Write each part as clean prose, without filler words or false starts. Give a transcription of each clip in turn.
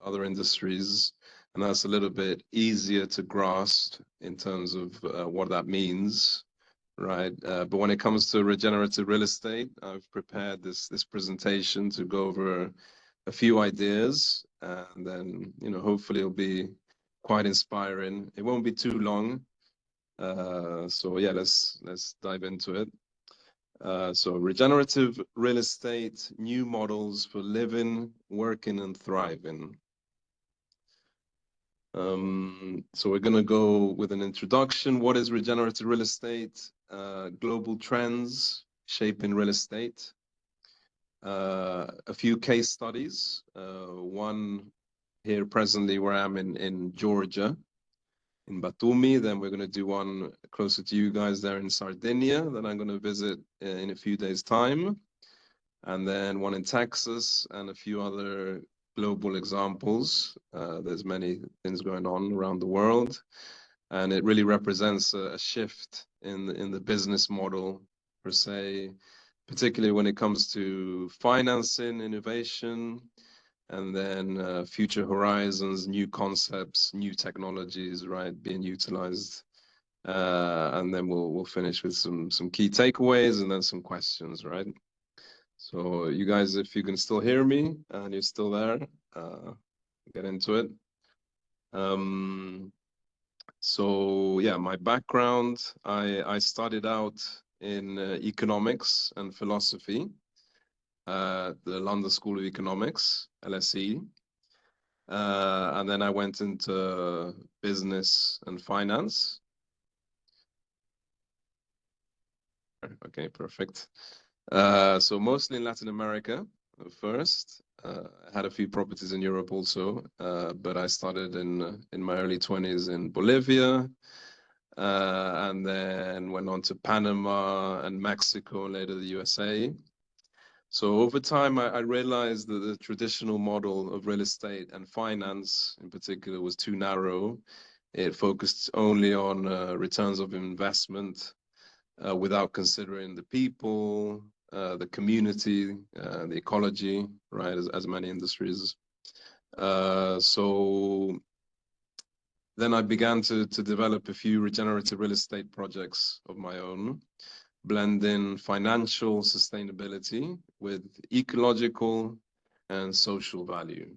other industries, and that's a little bit easier to grasp in terms of what that means, right? But when it comes to regenerative real estate, I've prepared this presentation to go over a few ideas, and then, you know, hopefully it'll be quite inspiring. It won't be too long. So yeah, let's dive into it. So regenerative real estate, new models for living, working, and thriving. So we're going to go with an introduction. What is regenerative real estate? Global trends shaping real estate. A few case studies. One here presently where I'm in Georgia, in Batumi. Then we're going to do one closer to you guys there in Sardinia that I'm going to visit in a few days' time. And then one in Texas and a few other global examples. There's many things going on around the world. And it really represents a shift in the business model per se, particularly when it comes to financing, innovation, and then future horizons, new concepts, new technologies, right, being utilized. And then we'll finish with some key takeaways and then some questions, right? So you guys, if you can still hear me and you're still there, get into it. So yeah, my background, I started out in economics and philosophy. The London School of Economics, LSE. And then I went into business and finance. Okay, perfect. So mostly in Latin America first. I had a few properties in Europe also, but I started in my early 20s in Bolivia, and then went on to Panama and Mexico, and later the USA. So over time, I realized that the traditional model of real estate and finance in particular was too narrow. It focused only on returns of investment without considering the people, the community, the ecology, right, as many industries. So then I began to develop a few regenerative real estate projects of my own, blending financial sustainability with ecological and social value.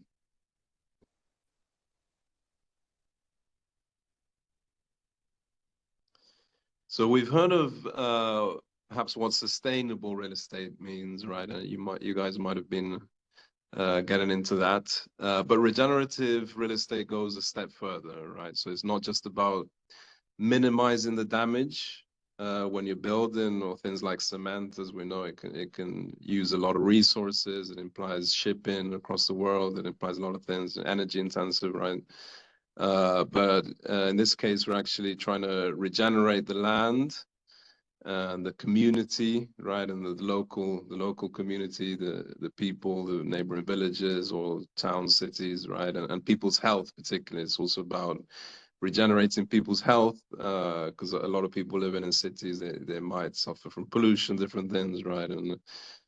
So we've heard of perhaps what sustainable real estate means, right? You guys might have been getting into that. But regenerative real estate goes a step further, right? So it's not just about minimizing the damage when you're building, or things like cement, as we know, it can use a lot of resources. It implies shipping across the world. It implies a lot of things, energy intensive, right? But in this case, we're actually trying to regenerate the land and the community, right, and the local community, the people, the neighboring villages or towns, cities, right, and people's health particularly. It's also about regenerating people's health, because a lot of people living in cities, they might suffer from pollution, different things, right, and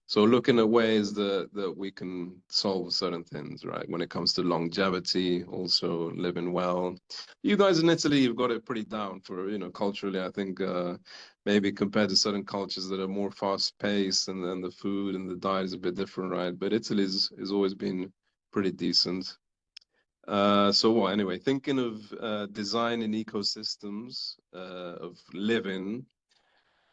so looking at ways that we can solve certain things, right? When it comes to longevity, also living well. You guys in Italy, you've got it pretty down for, you know, culturally, I think maybe compared to certain cultures that are more fast paced, and then the food and the diet is a bit different, right? But Italy's has always been pretty decent. So what, anyway, thinking of designing ecosystems of living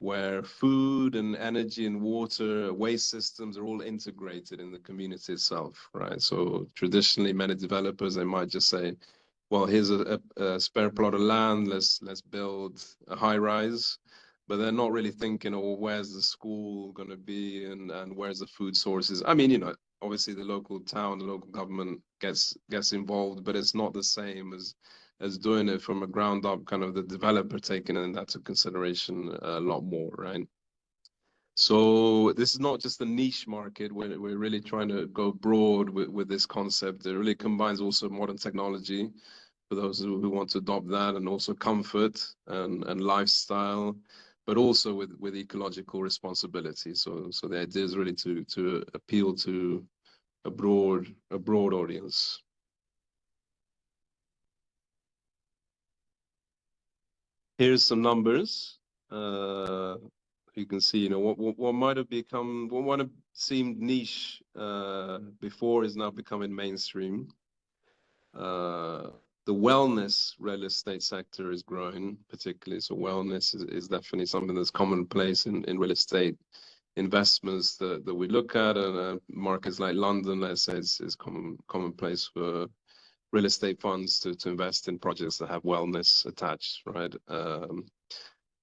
where food and energy and water, waste systems are all integrated in the community itself, right? So traditionally, many developers, they might just say, well, here's a spare plot of land, let's build a high rise, but they're not really thinking, oh, where's the school going to be, and where's the food sources? I mean, you know, obviously the local town, the local government gets involved, but it's not the same as doing it from a ground up, kind of the developer taking that into consideration a lot more, right? So this is not just a niche market. We're really trying to go broad with this concept. It really combines also modern technology for those who want to adopt that, and also comfort and lifestyle, but also with ecological responsibility. So the idea is really to appeal to a broad audience. Here's some numbers. You can see, you know, what might have become, what might have seemed niche before is now becoming mainstream. The wellness real estate sector is growing, particularly. So wellness is definitely something that's commonplace in real estate investments that we look at, and markets like London, let's say, is commonplace for real estate funds to invest in projects that have wellness attached, right?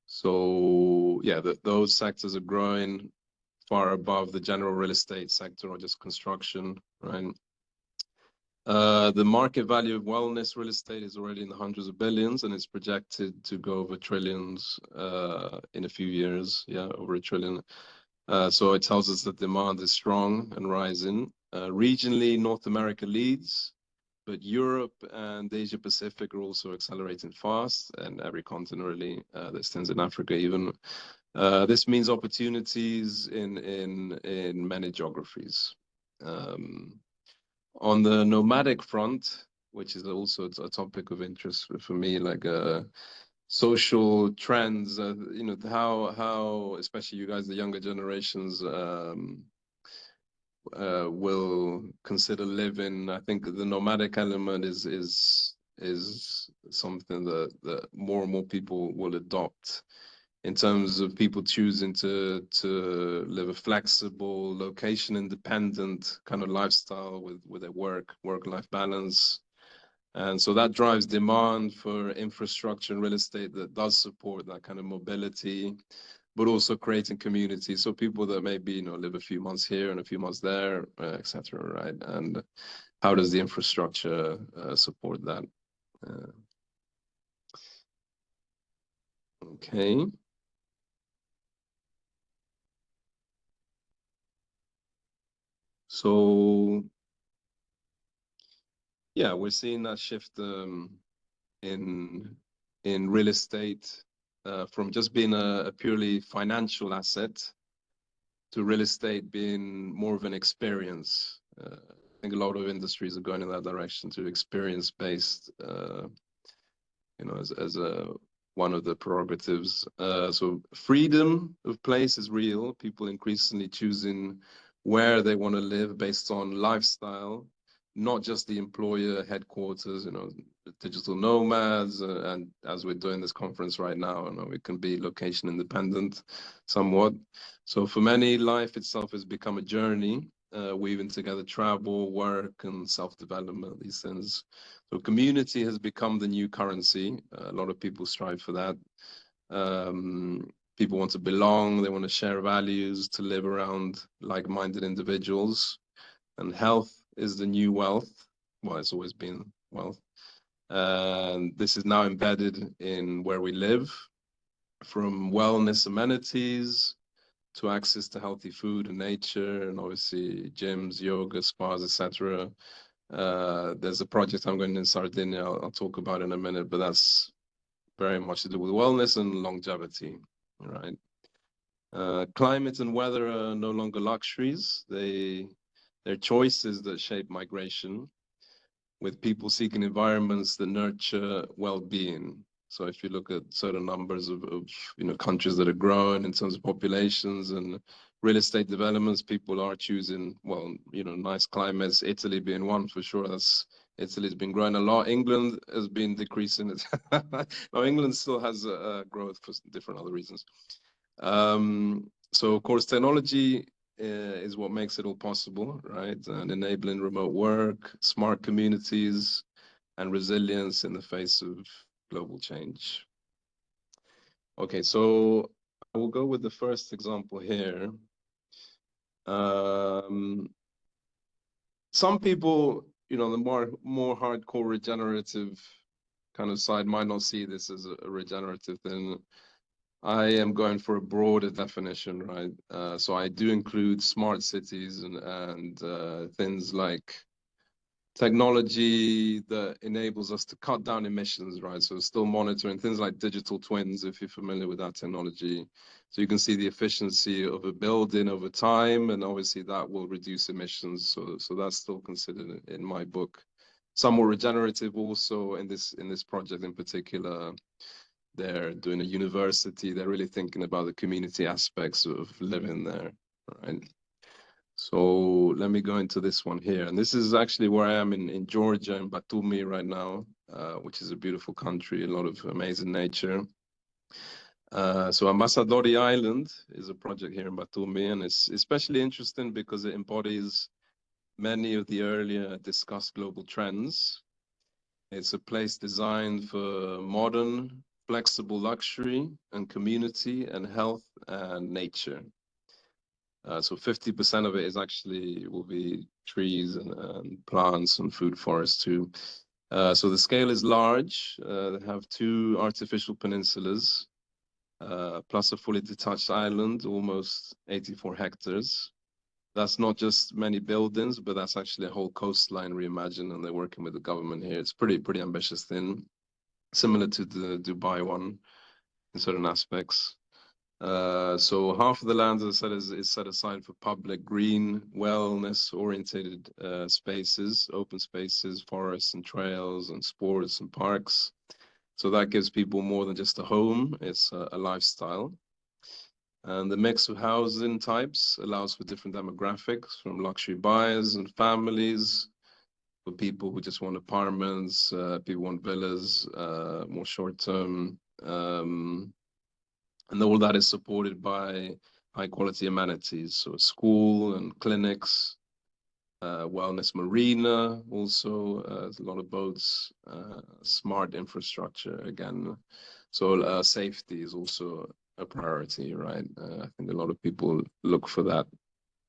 So yeah, those sectors are growing far above the general real estate sector or just construction, right? The market value of wellness real estate is already in the hundreds of billions, and it's projected to go over trillions in a few years. Yeah, over a trillion. So it tells us that demand is strong and rising. Regionally, North America leads, but Europe and Asia Pacific are also accelerating fast, and every continent really that stands in Africa even. This means opportunities in many geographies. On the nomadic front, which is also a topic of interest for me, like social trends, you know, how especially you guys, the younger generations, will consider living. I think the nomadic element is something that more and more people will adopt in terms of people choosing to live a flexible, location independent kind of lifestyle with a work-life balance. And so that drives demand for infrastructure and real estate that does support that kind of mobility, but also creating communities. So people that maybe, you know, live a few months here and a few months there, et cetera, right? And how does the infrastructure support that? Okay. So yeah, we're seeing that shift in real estate from just being a purely financial asset to real estate being more of an experience. I think a lot of industries are going in that direction to experience-based, you know, as a one of the prerogatives. So freedom of place is real. People increasingly choosing where they want to live based on lifestyle, not just the employer headquarters, you know, digital nomads. And as we're doing this conference right now, you know, it can be location independent somewhat. So for many, life itself has become a journey, weaving together travel, work, and self-development, these things. So community has become the new currency. A lot of people strive for that. People want to belong, they want to share values, to live around like-minded individuals. And health is the new wealth. Well, it's always been wealth. And this is now embedded in where we live, from wellness amenities to access to healthy food and nature, and obviously gyms, yoga, spas, etc. There's a project I'm going in Sardinia, I'll talk about in a minute, but that's very much to do with wellness and longevity, right? Climate and weather are no longer luxuries. They're choices that shape migration, with people seeking environments that nurture well-being. So if you look at certain numbers of you know, countries that are growing in terms of populations and real estate developments, people are choosing, well, you know, nice climates, Italy being one for sure. Italy's been growing a lot. England has been decreasing. No, England still has growth for different other reasons. So of course, technology is what makes it all possible, right? And enabling remote work, smart communities, and resilience in the face of global change. Okay, so I will go with the first example here. Some people, you know, the more hardcore regenerative kind of side might not see this as a regenerative thing. I am going for a broader definition, right? So I do include smart cities and things like technology that enables us to cut down emissions, right? So still monitoring things like digital twins, if you're familiar with that technology. So you can see the efficiency of a building over time, and obviously that will reduce emissions. So that's still considered in my book. Somewhat regenerative also in this project in particular. there, doing a university. They're really thinking about the community aspects of living there, right? So let me go into this one here. And this is actually where I am in Georgia, in Batumi right now, which is a beautiful country, a lot of amazing nature. So Ambassadori Island is a project here in Batumi, and it's especially interesting because it embodies many of the earlier discussed global trends. It's a place designed for modern, flexible luxury and community and health and nature. So 50% of it is actually will be trees and plants and food forests too. So the scale is large. They have 2 artificial peninsulas, plus a fully detached island, almost 84 hectares. That's not just many buildings, but that's actually a whole coastline reimagined, and they're working with the government here. It's pretty ambitious thing, similar to the Dubai one in certain aspects. So half of the land, as I said, is set aside for public, green, wellness-oriented spaces, open spaces, forests and trails and sports and parks. So that gives people more than just a home, it's a lifestyle. And the mix of housing types allows for different demographics, from luxury buyers and families, for people who just want apartments, people want villas, more short-term. And all that is supported by high-quality amenities, so school and clinics, wellness marina, also a lot of boats, smart infrastructure again. So safety is also a priority, right? I think a lot of people look for that,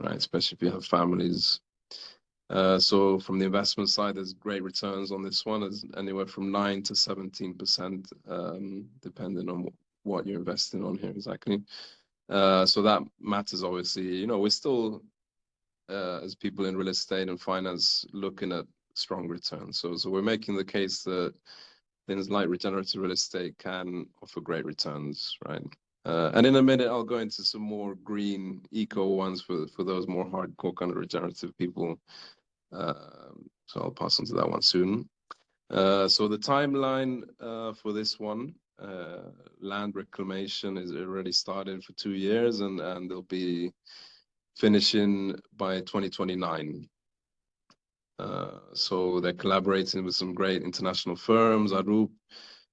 right? Especially if you have families. So from the investment side, there's great returns on this one. It's anywhere from 9 to 17%, depending on what you're investing on here exactly. So that matters, obviously. You know, we're still, as people in real estate and finance, looking at strong returns. So we're making the case that things like regenerative real estate can offer great returns, right? And in a minute, I'll go into some more green eco ones for those more hardcore kind of regenerative people. So I'll pass on to that one soon. So the timeline for this one, land reclamation is already started for 2 years, and they'll be finishing by 2029. So they're collaborating with some great international firms, Arup,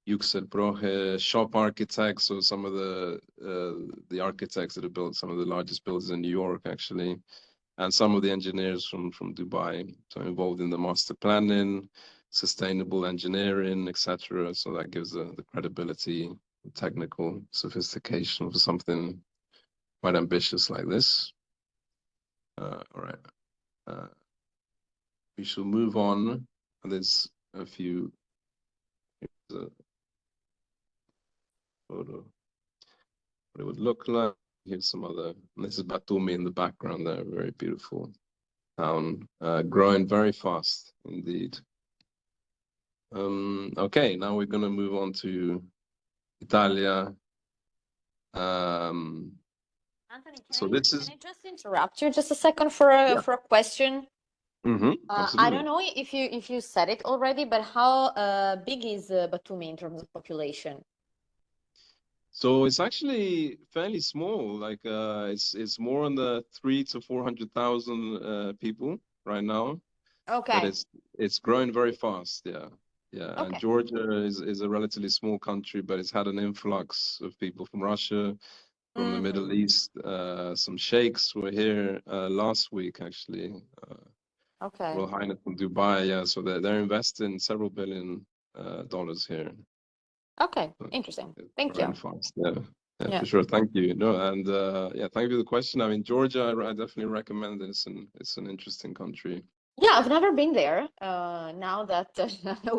Yüksel Proje, Shop Architects, so some of the architects that have built some of the largest buildings in New York, actually, and some of the engineers from Dubai, so involved in the master planning, sustainable engineering, etc. So that gives the credibility, technical sophistication for something quite ambitious like this. All right. We shall move on. There's a few. Here's a photo. What it would look like. Here's some other. This is Batumi in the background there. Very beautiful town, growing very fast indeed. Okay, now we're going to move on to Italia. Anthony, So this is. can I just interrupt you just a second for a question? I don't know if you said it already, but how big is Batumi in terms of population? So it's actually fairly small. Like it's more on the 300,000 to 400,000 people right now. Okay. But it's growing very fast. Yeah. Yeah. Okay. And Georgia is a relatively small country, but it's had an influx of people from Russia, from the Middle East. Some sheikhs were here last week, actually. Okay. Royal Highness from Dubai. Yeah. So they're investing several billion dollars here. Okay, interesting. Thank you. Fast. Yeah, for sure. Thank you. No, and yeah, thank you for the question. I mean, Georgia, I definitely recommend it. It's an interesting country. Yeah, I've never been there. Now that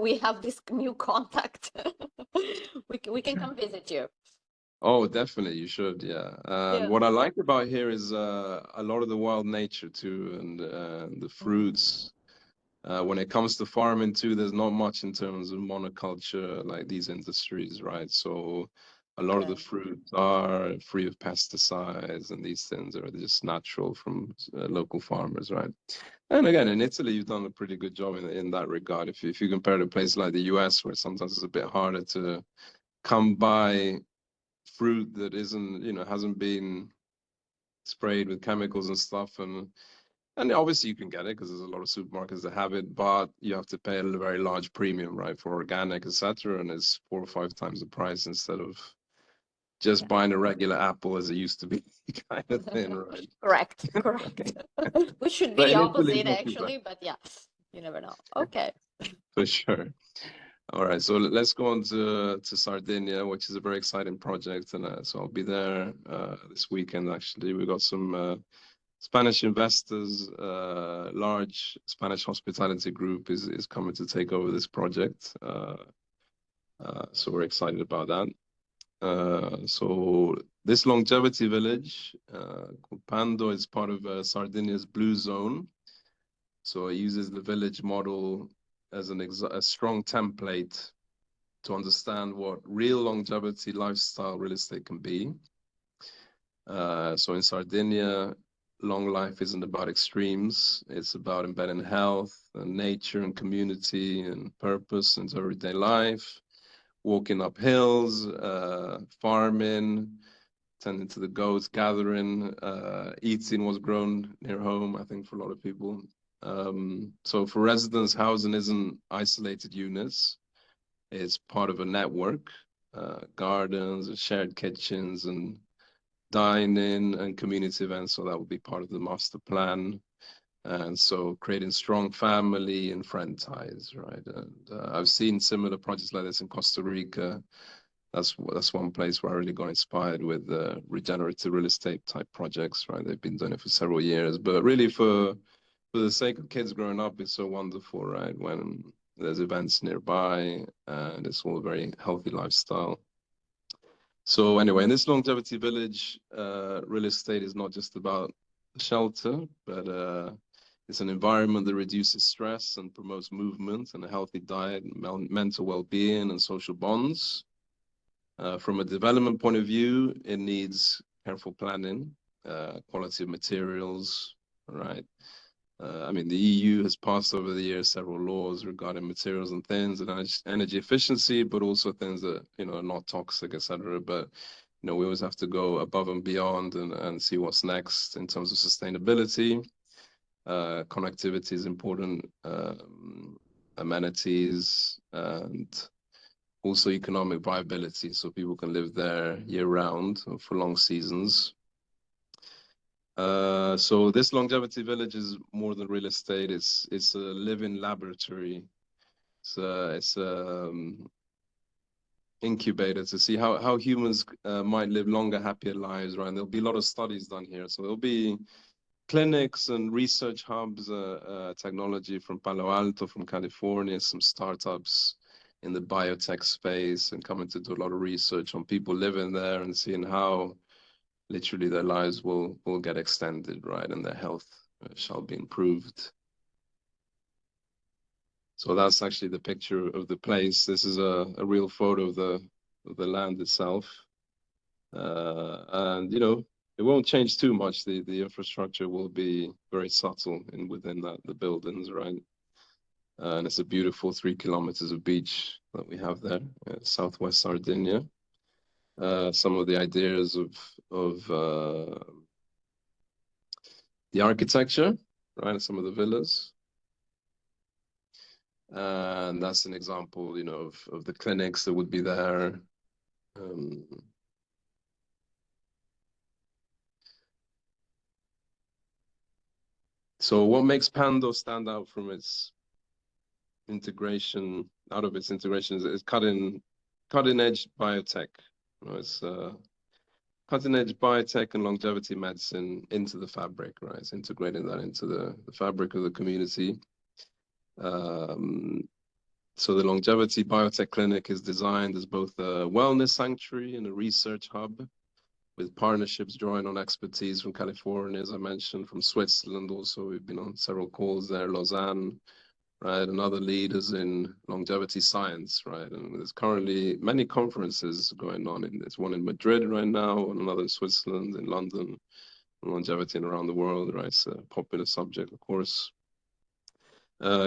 we have this new contact, we can come visit you. Oh, definitely, you should. Yeah. And what I like about here is a lot of the wild nature too, and the fruits. When it comes to farming too, there's not much in terms of monoculture like these industries, right? So a lot of the fruits are free of pesticides, and these things are just natural from local farmers, right? And again, in Italy, you've done a pretty good job in that regard. If you compare to a place like the US, where sometimes it's a bit harder to come by fruit that isn't, you know, hasn't been sprayed with chemicals and stuff. And obviously you can get it because there's a lot of supermarkets that have it, but you have to pay a very large premium, right, for organic, etc. And it's 4 or 5 times the price instead of just buying a regular apple as it used to be, kind of thing, right? Correct. Which should be opposite, actually, but yeah, you never know. Okay. For sure. All right, so let's go on to Sardinia, which is a very exciting project, and so I'll be there this weekend. Actually, we got some Spanish investors. Large Spanish hospitality group is coming to take over this project, so we're excited about that. So this longevity village called Pando is part of Sardinia's Blue Zone. So it uses the village model as a strong template to understand what real longevity lifestyle real estate can be. So in Sardinia, long life isn't about extremes. It's about embedding health and nature and community and purpose into everyday life, walking up hills, farming, tending to the goats, gathering, eating what's grown near home, I think, for a lot of people. So for residents, housing isn't isolated units. It's part of a network, gardens and shared kitchens and dining and community events. So that would be part of the master plan. And so creating strong family and friend ties, right? And I've seen similar projects like this in Costa Rica. That's one place where I really got inspired with regenerative real estate type projects, right? They've been doing it for several years, but really for the sake of kids growing up, it's so wonderful, right? When there's events nearby and it's all a very healthy lifestyle. So anyway, in this longevity village, real estate is not just about shelter, but it's an environment that reduces stress and promotes movement and a healthy diet, mental well-being and social bonds. From a development point of view, it needs careful planning, quality of materials, right? I mean, the EU has passed over the years several laws regarding materials and things and energy efficiency, but also things that, you know, are not toxic, etc. But, you know, we always have to go above and beyond and see what's next in terms of sustainability. Connectivity is important, amenities, and also economic viability, so people can live there year round for long seasons. So this longevity village is more than real estate. It's a living laboratory. It's a incubator to see how humans might live longer, happier lives, right? And there'll be a lot of studies done here. So there'll be clinics and research hubs, technology from Palo Alto, from California, some startups in the biotech space, and coming to do a lot of research on people living there and seeing how literally their lives will get extended, right? And their health shall be improved. So that's actually the picture of the place. This is a real photo of the land itself. And, you know, it won't change too much. The infrastructure will be very subtle within the buildings, right? And it's a beautiful 3 kilometers of beach that we have there, Southwest Sardinia. Some of the ideas of the architecture, right? Some of the villas. And that's an example, you know, of the clinics that would be there. So what makes Pando stand out from its integration, is cutting edge biotech. You know, it's cutting edge biotech and longevity medicine into the fabric, right? It's integrating that into the fabric of the community. So the longevity biotech clinic is designed as both a wellness sanctuary and a research hub, with partnerships drawing on expertise from California, as I mentioned, from Switzerland. Also, we've been on several calls there, Lausanne, right, and other leaders in longevity science, right? And there's currently many conferences going on. There's one in Madrid right now, and another in Switzerland, in London, on longevity and around the world, right? It's a popular subject, of course.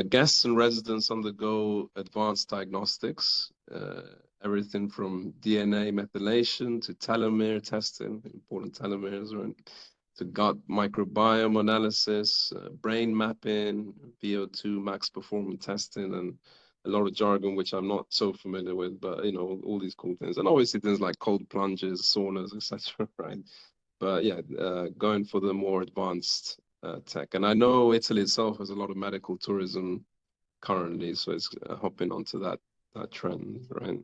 Guests and residents undergo advanced diagnostics, everything from DNA methylation to telomere testing, important telomeres, right? To gut microbiome analysis, brain mapping, VO2 max performance testing, and a lot of jargon which I'm not so familiar with, but you know, all these cool things, and obviously things like cold plunges, saunas, etc. Right? But yeah, going for the more advanced tech, and I know Italy itself has a lot of medical tourism currently, so it's hopping onto that trend, right?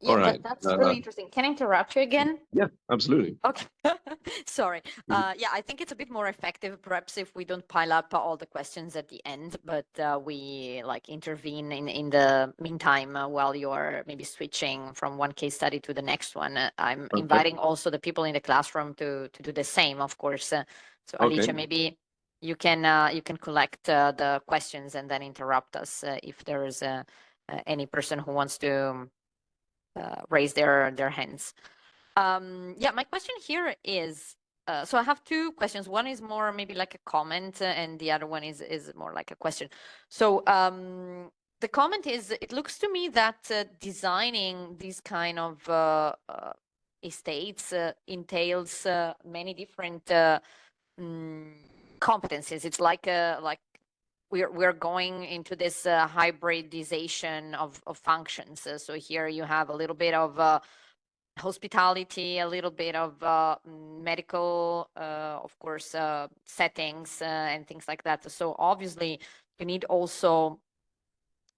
Yeah, that's really interesting. Can I interrupt you again? Yeah, absolutely. Okay. Sorry. Yeah, I think it's a bit more effective, perhaps, if we don't pile up all the questions at the end, but we like intervene in the meantime while you're maybe switching from one case study to the next one. I'm inviting also the people in the classroom to do the same, of course. So Alicia, maybe you can collect the questions and then interrupt us if there is any person who wants to raise their hands. Yeah, my question here is, so I have two questions. One is more maybe like a comment, and the other one is more like a question. So the comment is, it looks to me that designing these kind of estates entails many different competencies. It's like we're going into this hybridization of functions. So here you have a little bit of hospitality, a little bit of medical, of course, settings and things like that. So obviously you need also,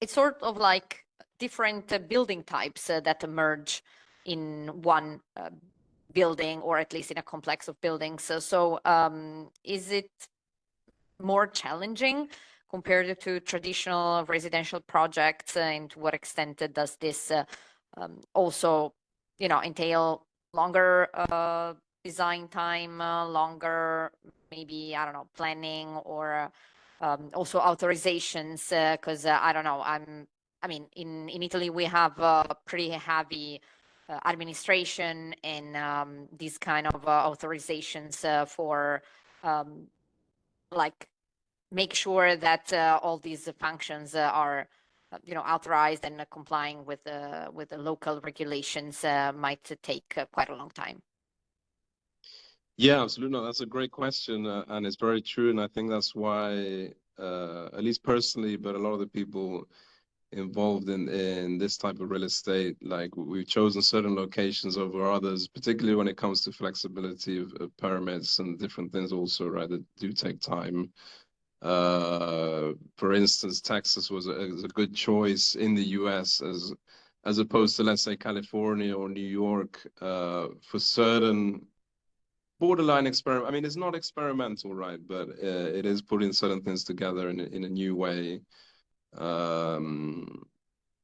it's sort of like different building types that emerge in one building, or at least in a complex of buildings. So is it more challenging compared to traditional residential projects, and to what extent does this also, you know, entail longer design time, longer maybe, I don't know, planning, or also authorizations, because I don't know, I mean, in Italy we have pretty heavy administration and these kind of authorizations for like make sure that all these functions are you know, authorized and complying with the local regulations might take quite a long time. Yeah, absolutely. No, that's a great question, and it's very true. And I think that's why, at least personally, but a lot of the people involved in this type of real estate, like we've chosen certain locations over others, particularly when it comes to flexibility of permits and different things also, right, that do take time. For instance, Texas was a good choice in the US as opposed to, let's say, California or New York, for certain borderline experiment. I mean, it's not experimental, right? But it is putting certain things together in a new way.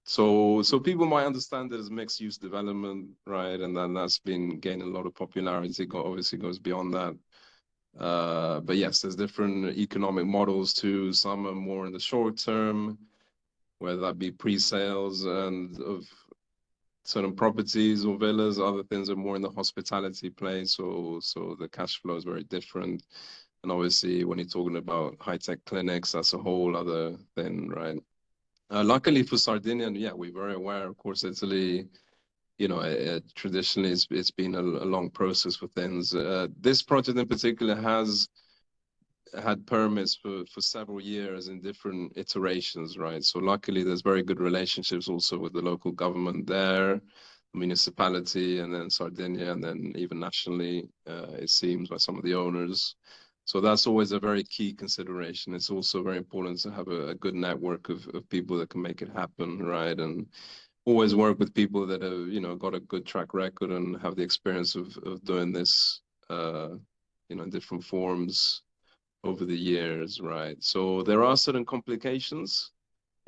So people might understand it as mixed use development, right? And then that's been gaining a lot of popularity. Obviously goes beyond that. But yes, there's different economic models too. Some are more in the short term, whether that be pre-sales and of certain properties or villas. Other things are more in the hospitality place, so the cash flow is very different. And obviously, when you're talking about high-tech clinics, that's a whole other thing, right? Luckily for Sardinia, yeah, we're very aware. Of course, Italy, you know, traditionally it's been a long process for things. This project in particular has had permits for several years in different iterations, right? So luckily there's very good relationships also with the local government there, municipality, and then Sardinia, and then even nationally, it seems, by some of the owners. So that's always a very key consideration. It's also very important to have a good network of people that can make it happen, right? And always work with people that have, you know, got a good track record and have the experience of doing this, you know, in different forms over the years, right? So there are certain complications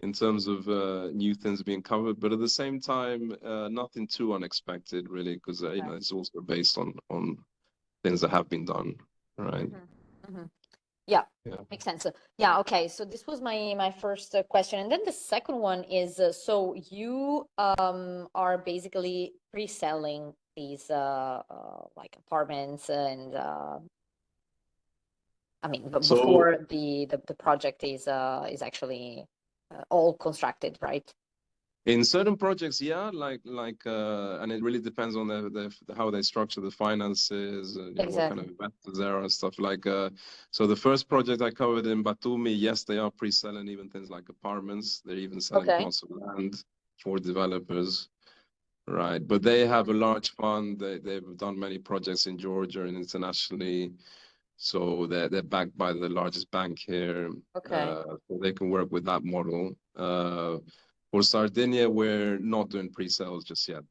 in terms of new things being covered, but at the same time, nothing too unexpected, really, because you know, it's also based on things that have been done, right? Yeah, makes sense. Yeah, okay. So this was my first question, and then the second one is, so you are basically pre-selling these like apartments and I mean, So before the project is actually all constructed, right? in certain projects, yeah, and it really depends on how they structure the finances, and what kind of Exactly. investors there are and stuff like. So the first project I covered in Batumi, yes, they are pre-selling even things like apartments. They're even selling Okay. plots of land for developers, right? But they have a large fund. They've done many projects in Georgia and internationally. So they're backed by the largest bank here, Okay. so they can work with that model. For Sardinia, we're not doing pre-sales just yet,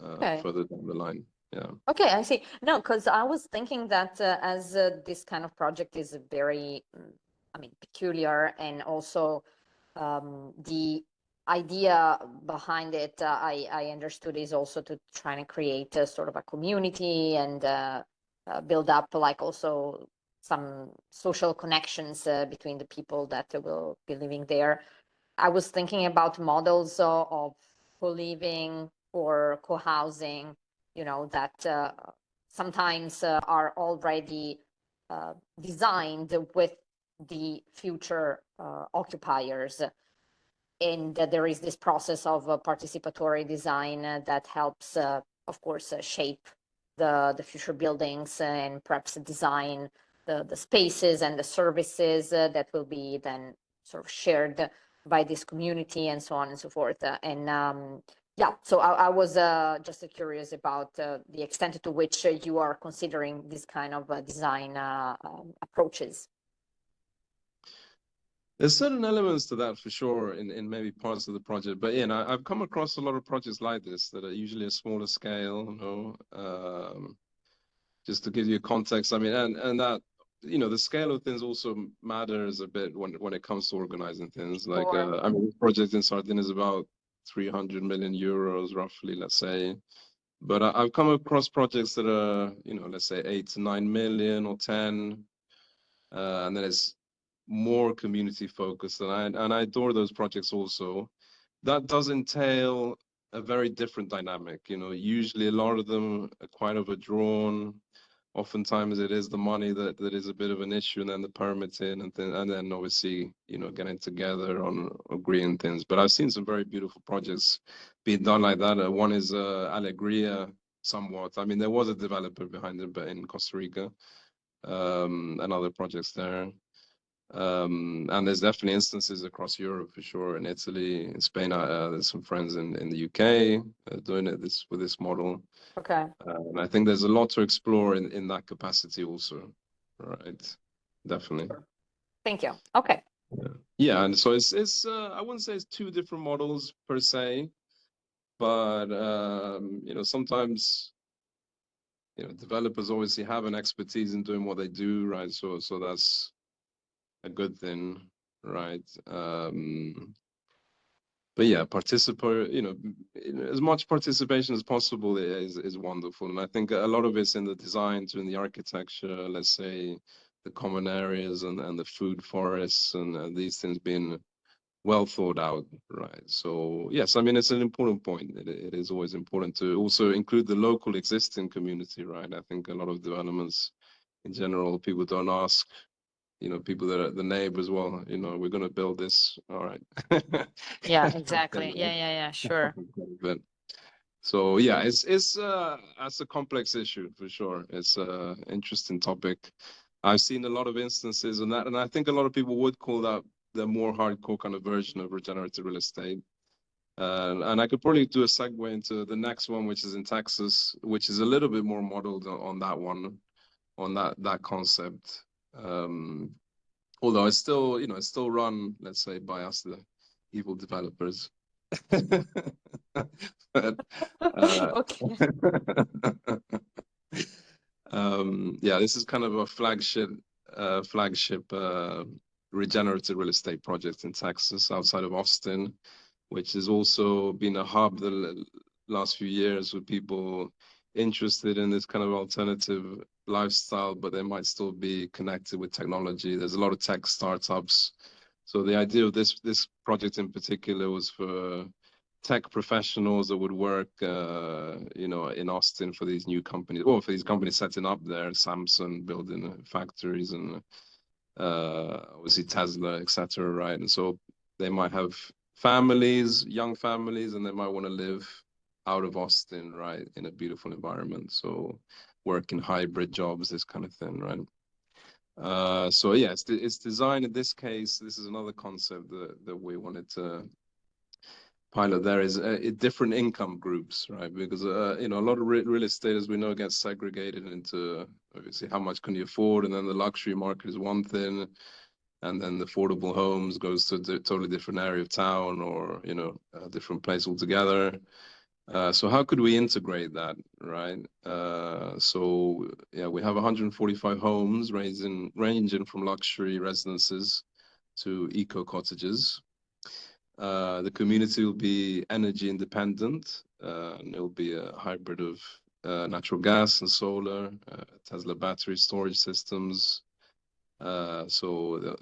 Okay. further down the line. Yeah. Okay, I see. No, because I was thinking that as this kind of project is very, I mean, peculiar, and also the idea behind it, I understood, is also to try and create a sort of a community and build up like also some social connections between the people that will be living there. I was thinking about models of co-living or co-housing, that sometimes are already designed with the future occupiers, and that there is this process of participatory design that helps, of course, shape the future buildings and perhaps design the spaces and the services that will be then sort of shared by this community and so on and so forth. Yeah, so I was just curious about the extent to which you are considering this kind of design approaches. There's certain elements to that for sure in maybe parts of the project, but yeah, I've come across a lot of projects like this that are usually a smaller scale, just to give you context. I mean, and that, the scale of things also matters a bit when it comes to organizing things. Like, Or I mean, this project in Sardinia is about 300 million euros, roughly, let's say. But I've come across projects that are, let's say 8 to 9 million or 10, and then it's more community focused, and I adore those projects also. That does entail a very different dynamic. Usually a lot of them are quite overdrawn. Oftentimes it is the money that is a bit of an issue, and then the permitting, and then obviously, getting together on agreeing things. But I've seen some very beautiful projects being done like that. One is Alegria, somewhat. I mean, there was a developer behind it, but in Costa Rica, and other projects there. And there's definitely instances across Europe for sure. In Italy, in Spain, there's some friends in the UK doing it with this model. okay. And I think there's a lot to explore in that capacity also. Right. Definitely. Thank you. Okay. Yeah, and so it's I wouldn't say it's two different models per se, but sometimes developers obviously have an expertise in doing what they do, right? So that's a good thing, right? But yeah, participate, as much participation as possible is wonderful. And I think a lot of it's in the design, to in the architecture, let's say the common areas and the food forests and these things being well thought out, right? So yes, I mean, it's an important point. It is always important to also include the local existing community, right? I think a lot of developments in general, people don't ask, people that are the neighbors, well, we're going to build this. All right. Yeah, exactly. Yeah, sure. But so yeah, it's that's a complex issue for sure. It's a interesting topic. I've seen a lot of instances on that, and I think a lot of people would call that the more hardcore kind of version of regenerative real estate. And I could probably do a segue into the next one, which is in Texas, which is a little bit more modeled on that one, on that concept. Although it's still run, let's say, by us, the evil developers. But, Okay. yeah, this is kind of a flagship regenerative real estate project in Texas, outside of Austin, which has also been a hub the last few years with people interested in this kind of alternative lifestyle, but they might still be connected with technology. There's a lot of tech startups. So the idea of this project in particular was for tech professionals that would work, in Austin for these new companies, or for these companies setting up there, Samsung building factories and obviously Tesla, etc., right? And so they might have families, young families, and they might want to live out of Austin, right, in a beautiful environment. So work in hybrid jobs, this kind of thing, right? So yeah, it's designed in this case. This is another concept that we wanted to pilot. There is different income groups, right? Because you know, a lot of real estate, as we know, gets segregated into obviously how much can you afford, and then the luxury market is one thing, and then the affordable homes goes to a totally different area of town, or you know, a different place altogether. So how could we integrate that, right? So yeah, we have 145 homes ranging from luxury residences to eco cottages. The community will be energy independent, and it'll be a hybrid of natural gas and solar, Tesla battery storage systems. So that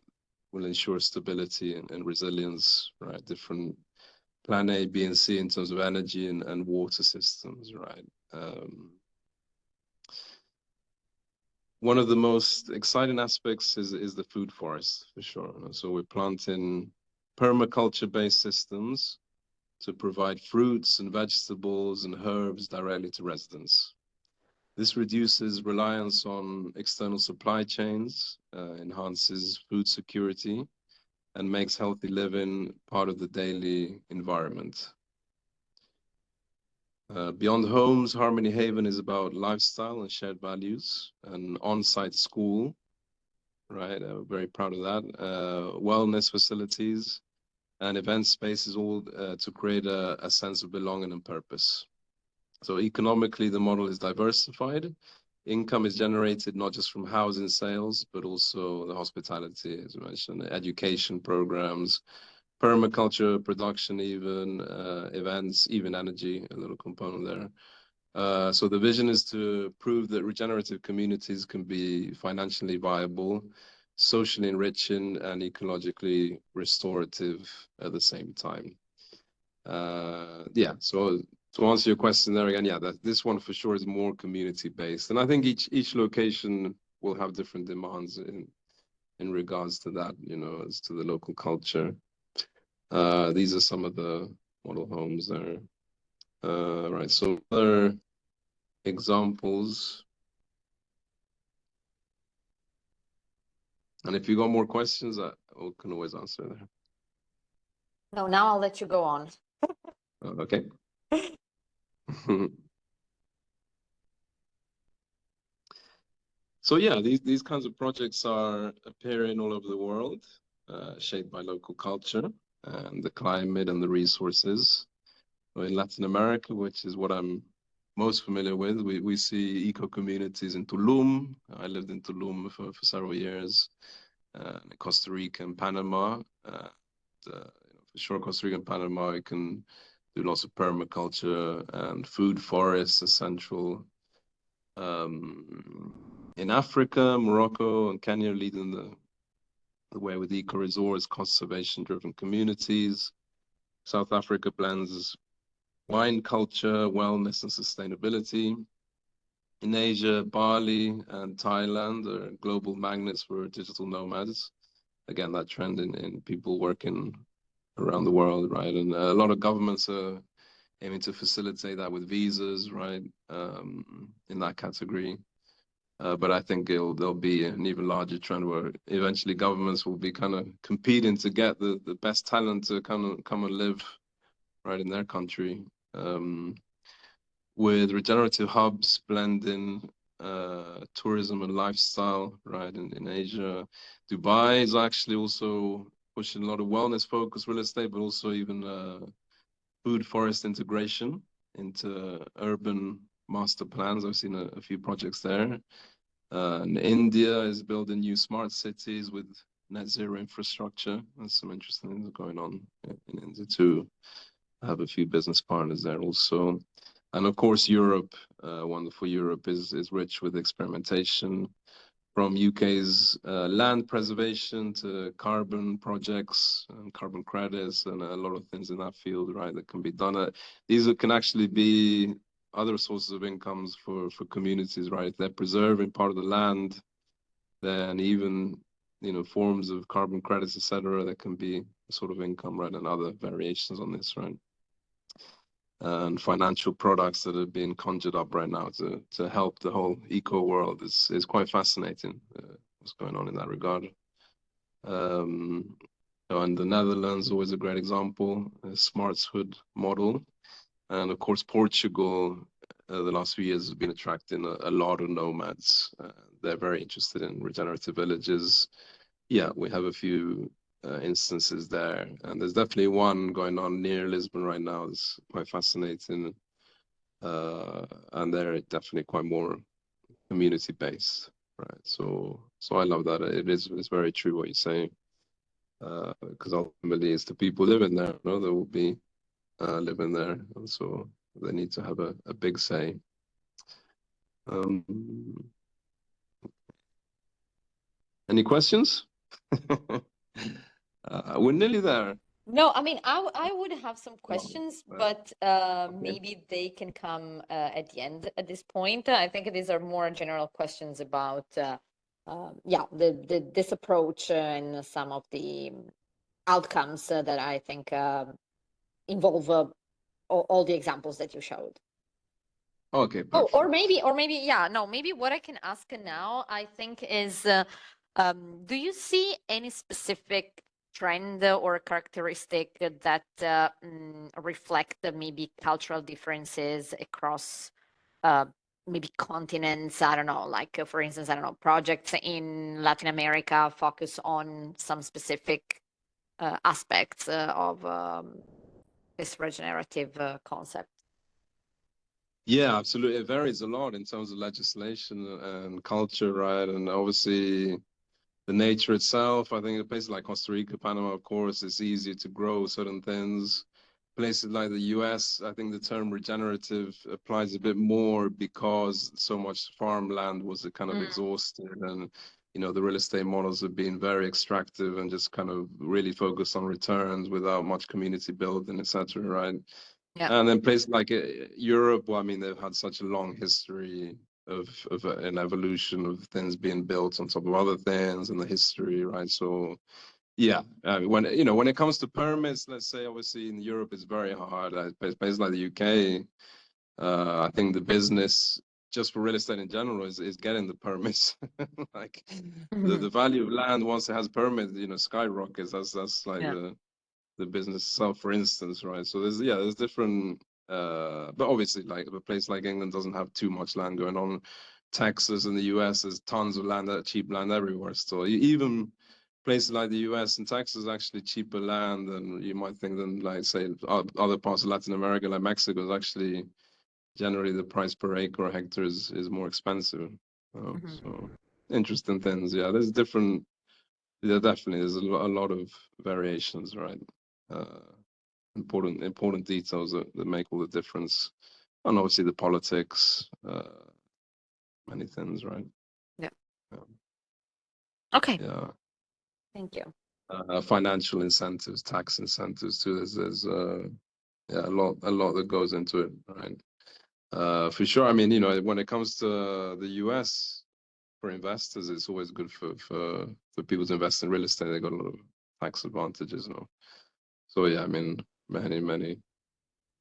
will ensure stability and resilience, right? Different plan A, B, and C in terms of energy and water systems, right? One of the most exciting aspects is the food forest, for sure. So we're planting permaculture-based systems to provide fruits and vegetables and herbs directly to residents. This reduces reliance on external supply chains, enhances food security, and makes healthy living part of the daily environment. Beyond homes, Harmony Haven is about lifestyle and shared values, an on-site school, right? Very proud of that. Wellness facilities and event spaces, all to create a sense of belonging and purpose. So economically, the model is diversified. Income is generated not just from housing sales, but also the hospitality, as you mentioned, education programs, permaculture production, even events, even energy, a little component there. So the vision is to prove that regenerative communities can be financially viable, socially enriching, and ecologically restorative at the same time. Yeah, so to answer your question there again, yeah, this one for sure is more community based, and I think each location will have different demands in regards to that, you know, as to the local culture. These are some of the model homes there. Right, so other examples. And if you got more questions, I can always answer there. No, now I'll let you go on. Okay. So yeah, these kinds of projects are appearing all over the world, shaped by local culture and the climate and the resources. In Latin America, which is what I'm most familiar with, we see eco communities in Tulum. I lived in Tulum for several years, Costa Rica and Panama. For sure, Costa Rica and Panama, you can do lots of permaculture and food forests, essential. In Africa, Morocco and Kenya leading the way with eco-resource, conservation-driven communities. South Africa blends wine culture, wellness, and sustainability. In Asia, Bali and Thailand are global magnets for digital nomads. Again, that trend in people working around the world, right? And a lot of governments are aiming to facilitate that with visas, right? In that category. But I think there'll be an even larger trend where eventually governments will be kind of competing to get the best talent to come and live right in their country. With regenerative hubs blending tourism and lifestyle, right, in Asia. Dubai is actually also pushing a lot of wellness-focused real estate, but also even food forest integration into urban master plans. I've seen a few projects there. And India is building new smart cities with net zero infrastructure. There's some interesting things going on in India too. I have a few business partners there also. And of course, Europe, wonderful Europe is rich with experimentation, from UK's land preservation to carbon projects and carbon credits and a lot of things in that field, right, that can be done. These can actually be other sources of incomes for communities, right? If they're preserving part of the land, then even forms of carbon credits, etc., that can be a sort of income, right, and other variations on this, right? And financial products that are being conjured up right now to help the whole eco world is quite fascinating. What's going on in that regard? And the Netherlands, always a great example, a Smartshood model. And of course, Portugal, the last few years has been attracting a lot of nomads. They're very interested in regenerative villages. Yeah, we have a few instances there. And there's definitely one going on near Lisbon right now. It's quite fascinating. And they're definitely quite more community-based, right? So I love that. It's very true what you're saying. Because ultimately it's the people living there, that will be living there, and so they need to have a big say. Any questions? We're nearly there. No, I mean, I would have some questions, but okay. maybe they can come at the end at this point. I think these are more general questions about, this approach and some of the outcomes that I think involve all the examples that you showed. Okay, perfect. Oh, or maybe, maybe what I can ask now, I think, is do you see any specific trend or characteristic that reflect maybe cultural differences across maybe continents? I don't know, like for instance, I don't know, projects in Latin America focus on some specific aspects of this regenerative concept. Yeah, absolutely. It varies a lot in terms of legislation and culture, right? And obviously the nature itself. I think in places like Costa Rica, Panama, of course, it's easier to grow certain things. Places like the US, I think the term regenerative applies a bit more because so much farmland was kind of exhausted, and the real estate models have been very extractive and just kind of really focused on returns without much community building, etc. Right? Yeah. And then places like Europe, well, I mean, they've had such a long history of an evolution of things being built on top of other things and the history, right? So yeah, when it comes to permits, let's say obviously in Europe it's very hard. Places like the UK, I think the business just for real estate in general is getting the permits. Like the value of land once it has permits, skyrockets. That's like the business itself, for instance, right? So there's different, but obviously like a place like England doesn't have too much land going on. Texas and the US, there's tons of land, cheap land everywhere still. Even places like the US and Texas actually cheaper land than you might think than like say other parts of Latin America, like Mexico is actually generally the price per acre or hectare is more expensive. So interesting things. Yeah, there's different. Yeah, definitely. There's a lot of variations, right? Important details that make all the difference, and obviously the politics, many things, right? Yeah. Okay. Yeah. Thank you. Financial incentives, tax incentives too. There's a lot that goes into it, right? For sure. I mean, when it comes to the US for investors, it's always good for people to invest in real estate. They got a lot of tax advantages, So yeah, I mean, many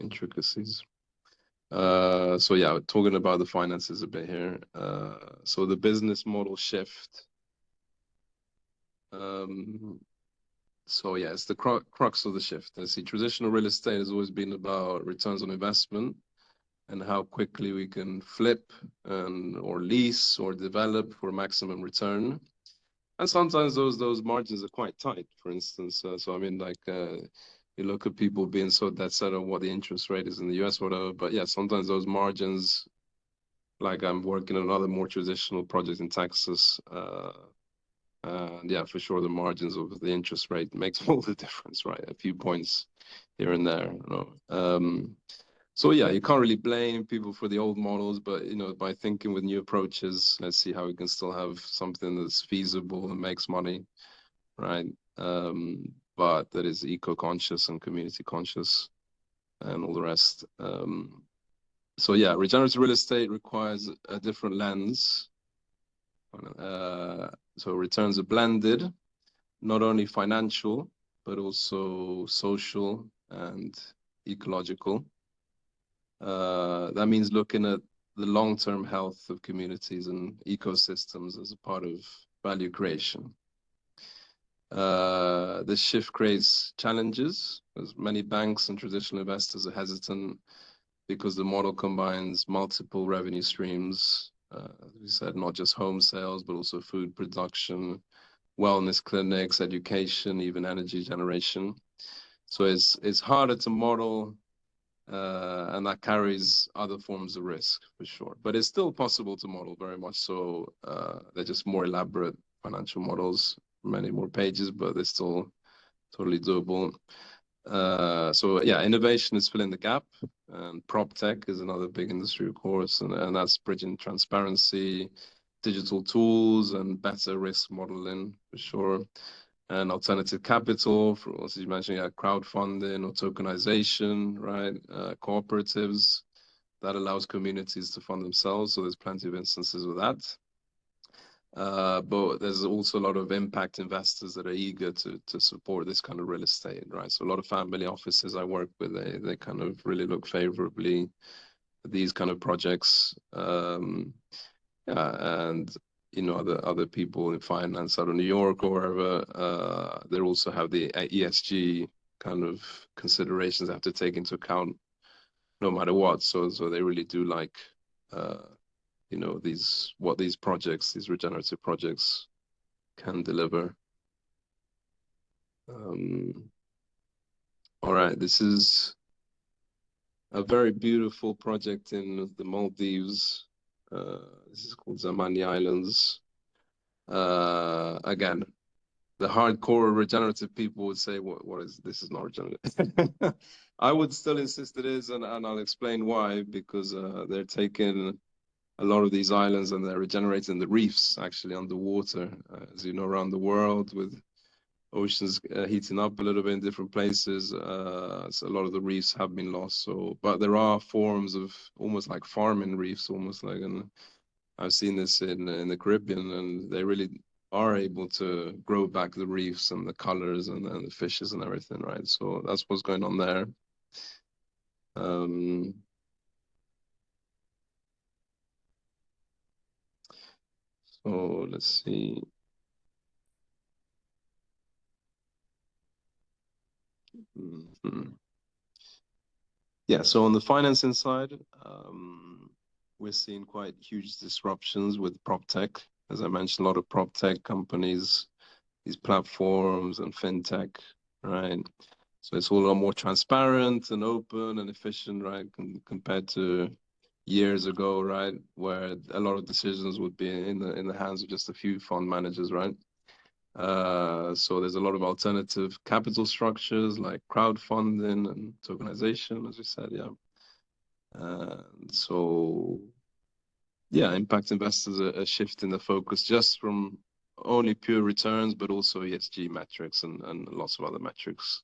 intricacies. So yeah, talking about the finances a bit here. So the business model shift. So yeah, it's the crux of the shift. I see traditional real estate has always been about returns on investment and how quickly we can flip or lease or develop for maximum return. And sometimes those margins are quite tight, for instance. So I mean, like you look at people being so dead set on what the interest rate is in the US, whatever. But yeah, sometimes those margins, like I'm working on another more traditional project in Texas. And yeah, for sure, the margins of the interest rate makes all the difference, right? A few points here and there. So yeah, you can't really blame people for the old models, but by thinking with new approaches, let's see how we can still have something that's feasible and makes money, right? But that is eco-conscious and community conscious and all the rest. So yeah, regenerative real estate requires a different lens So returns are blended, not only financial, but also social and ecological. That means looking at the long-term health of communities and ecosystems as a part of value creation. This shift creates challenges, as many banks and traditional investors are hesitant because the model combines multiple revenue streams. As we said, not just home sales, but also food production, wellness clinics, education, even energy generation. So it's harder to model, and that carries other forms of risk for sure. But it's still possible to model, very much so. They're just more elaborate financial models, many more pages, but they're still totally doable. So yeah, innovation is filling the gap, and prop tech is another big industry, of course, and that's bridging transparency, digital tools, and better risk modeling for sure. And alternative capital, for, as you mentioned, yeah, crowdfunding or tokenization, right? Cooperatives that allows communities to fund themselves. So there's plenty of instances of that. But there's also a lot of impact investors that are eager to support this kind of real estate, right? So a lot of family offices I work with, they kind of really look favorably at these kind of projects. Yeah, and you know, other people in finance out of New York or wherever, they also have the ESG kind of considerations they have to take into account no matter what. So they really do like, you know, what these projects, these regenerative projects can deliver. All right, this is a very beautiful project in the Maldives. This is called Zamani Islands. Again, the hardcore regenerative people would say, what is this? Is not regenerative. I would still insist it is, and I'll explain why, because they're taking a lot of these islands and they're regenerating the reefs actually underwater, as you know, around the world with oceans heating up a little bit in different places. So a lot of the reefs have been lost. So, but there are forms of almost like farming reefs, almost like, and I've seen this in the Caribbean, and they really are able to grow back the reefs and the colors and the fishes and everything, right? So that's what's going on there. So let's see. Yeah, so on the financing side, we're seeing quite huge disruptions with prop tech. As I mentioned, a lot of prop tech companies, these platforms and fintech, right? So it's all a lot more transparent and open and efficient, right? Compared to years ago, right? Where a lot of decisions would be in the hands of just a few fund managers, right? So there's a lot of alternative capital structures like crowdfunding and tokenization, as we said, yeah. So yeah, impact investors are shifting the focus just from only pure returns, but also ESG metrics and lots of other metrics.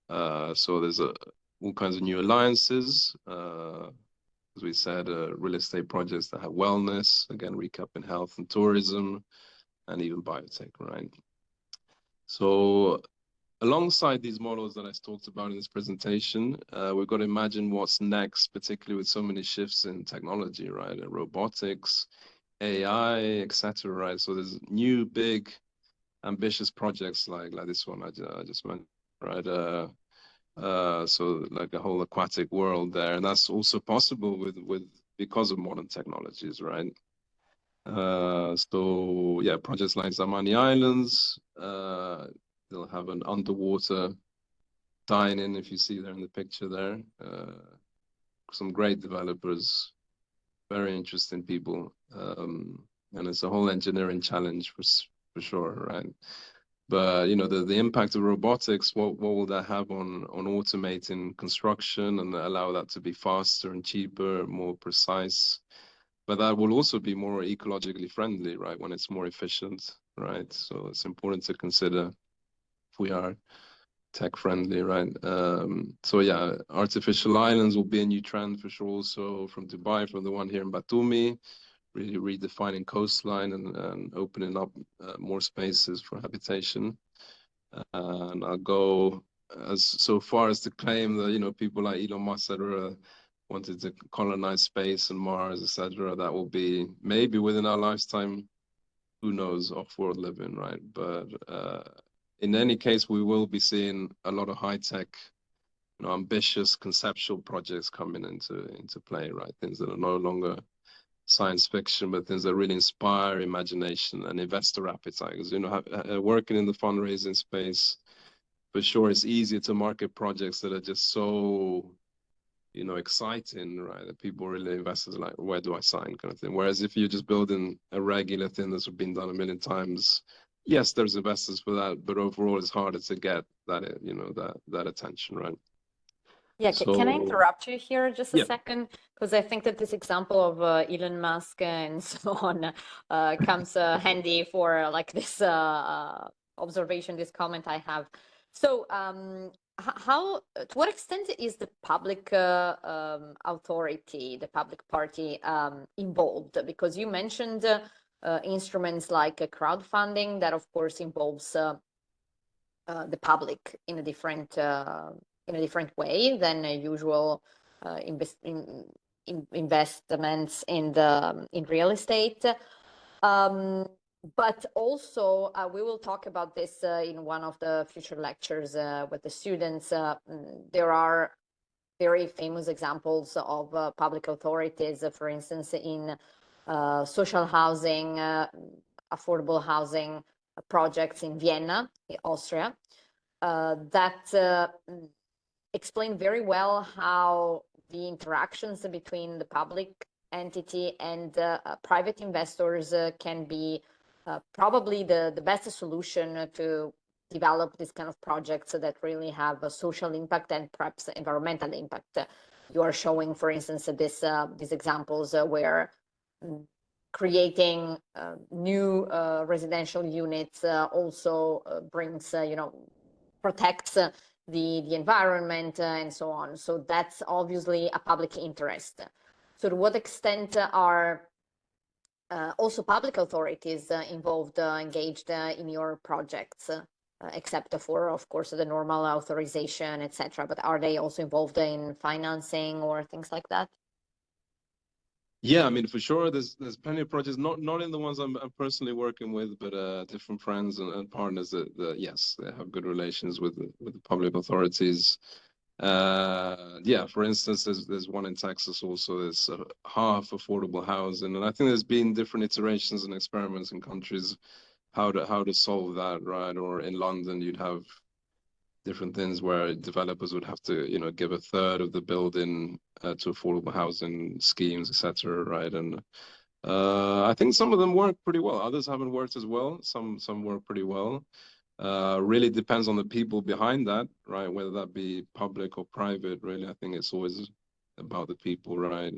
So there's all kinds of new alliances. As we said, real estate projects that have wellness, again, recapping health and tourism, and even biotech, right? So alongside these models that I talked about in this presentation, we've got to imagine what's next, particularly with so many shifts in technology, right? Robotics, AI, etc. Right? So there's new, big, ambitious projects like this one I just mentioned, right? So like a whole aquatic world there, and that's also possible with because of modern technologies, right? So yeah, projects like Zamani Islands, they'll have an underwater dine-in, if you see there in the picture there. Some great developers, very interesting people, and it's a whole engineering challenge for sure, right? But you know, the impact of robotics, what will that have on automating construction and allow that to be faster and cheaper, more precise? But that will also be more ecologically friendly, right? When it's more efficient, right? So it's important to consider if we are tech friendly, right? So yeah, artificial islands will be a new trend for sure. Also from Dubai, from the one here in Batumi, really redefining coastline and opening up more spaces for habitation. And I'll go as so far as to claim that, you know, people like Elon Musk, etc., wanted to colonize space and Mars, etc. That will be maybe within our lifetime. Who knows, off-world living, right? But in any case, we will be seeing a lot of high-tech, you know, ambitious conceptual projects coming into play, right? Things that are no longer science fiction, but things that really inspire imagination and investor appetite. Because, you know, working in the fundraising space, for sure, it's easier to market projects that are just so, you know, exciting, right? That people really, investors are like, where do I sign, kind of thing. Whereas if you're just building a regular thing that's been done a million times, yes, there's investors for that, but overall, it's harder to get that, you know, that attention, right? Yeah, can I So interrupt you here just a yeah, second? Because I think that this example of Elon Musk and so on comes handy for like this observation, this comment I have. So, how, to what extent is the public authority, the public party involved? Because you mentioned instruments like crowdfunding, that of course involves the public in a different way than usual investments in real estate. But also, we will talk about this in one of the future lectures with the students. There are very famous examples of public authorities, for instance, in social housing, affordable housing projects in Vienna, Austria, that explain very well how the interactions between the public entity and private investors can be probably the best solution to develop this kind of projects that really have a social impact and perhaps environmental impact. You are showing, for instance, these examples where creating new residential units also brings, you know, protects the environment and so on. So that's obviously a public interest. So to what extent are also public authorities involved, engaged in your projects, except for, of course, the normal authorization, etc. But are they also involved in financing or things like that? yeah, I mean, for sure, there's plenty of projects, not in the ones I'm personally working with, but different friends and partners that yes, they have good relations with the public authorities. Yeah, for instance, there's one in Texas also. There's half affordable housing, and I think there's been different iterations and experiments in countries how to solve that, right? Or in London, you'd have different things where developers would have to, you know, give a third of the building to affordable housing schemes, etc., right? And I think some of them work pretty well. Others haven't worked as well. Some work pretty well. Really depends on the people behind that, right? Whether that be public or private, really, I think it's always about the people, right?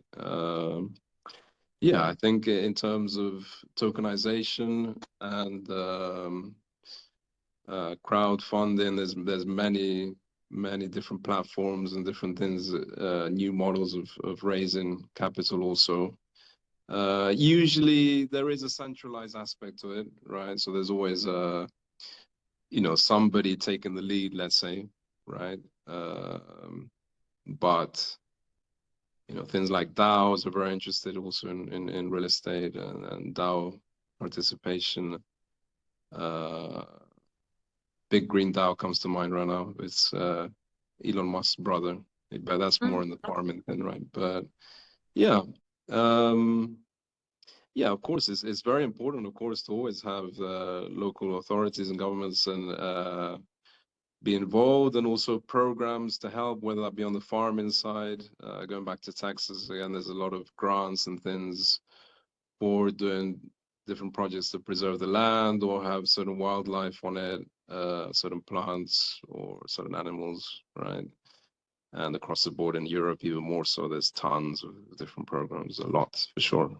Yeah, I think in terms of tokenization and crowdfunding, there's many different platforms and different things, new models of raising capital also. Usually there is a centralized aspect to it, right? So there's always you know, somebody taking the lead, let's say, right? But you know, things like DAOs are very interested also in real estate and DAO participation. Big Green DAO comes to mind right now. It's Elon Musk's brother, but that's more in the farming thing, right? But yeah, um, yeah, of course, it's very important, of course, to always have local authorities and governments and be involved, and also programs to help, whether that be on the farming side. Going back to Texas again, there's a lot of grants and things for doing different projects to preserve the land or have certain wildlife on it, certain plants or certain animals, right? And across the board in Europe, even more so, there's tons of different programs, a lot for sure.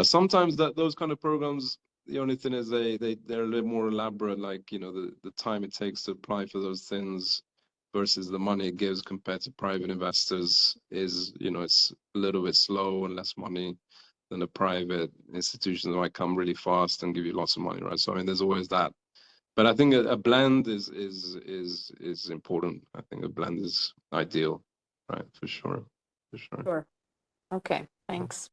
Sometimes those kind of programs, the only thing is they're a little more elaborate, like, you know, the time it takes to apply for those things versus the money it gives compared to private investors is, you know, it's a little bit slow and less money. than a private institution that might come really fast and give you lots of money, right? So I mean, there's always that. But I think a blend is important. I think a blend is ideal, right? For sure, for sure. Sure. Okay, thanks.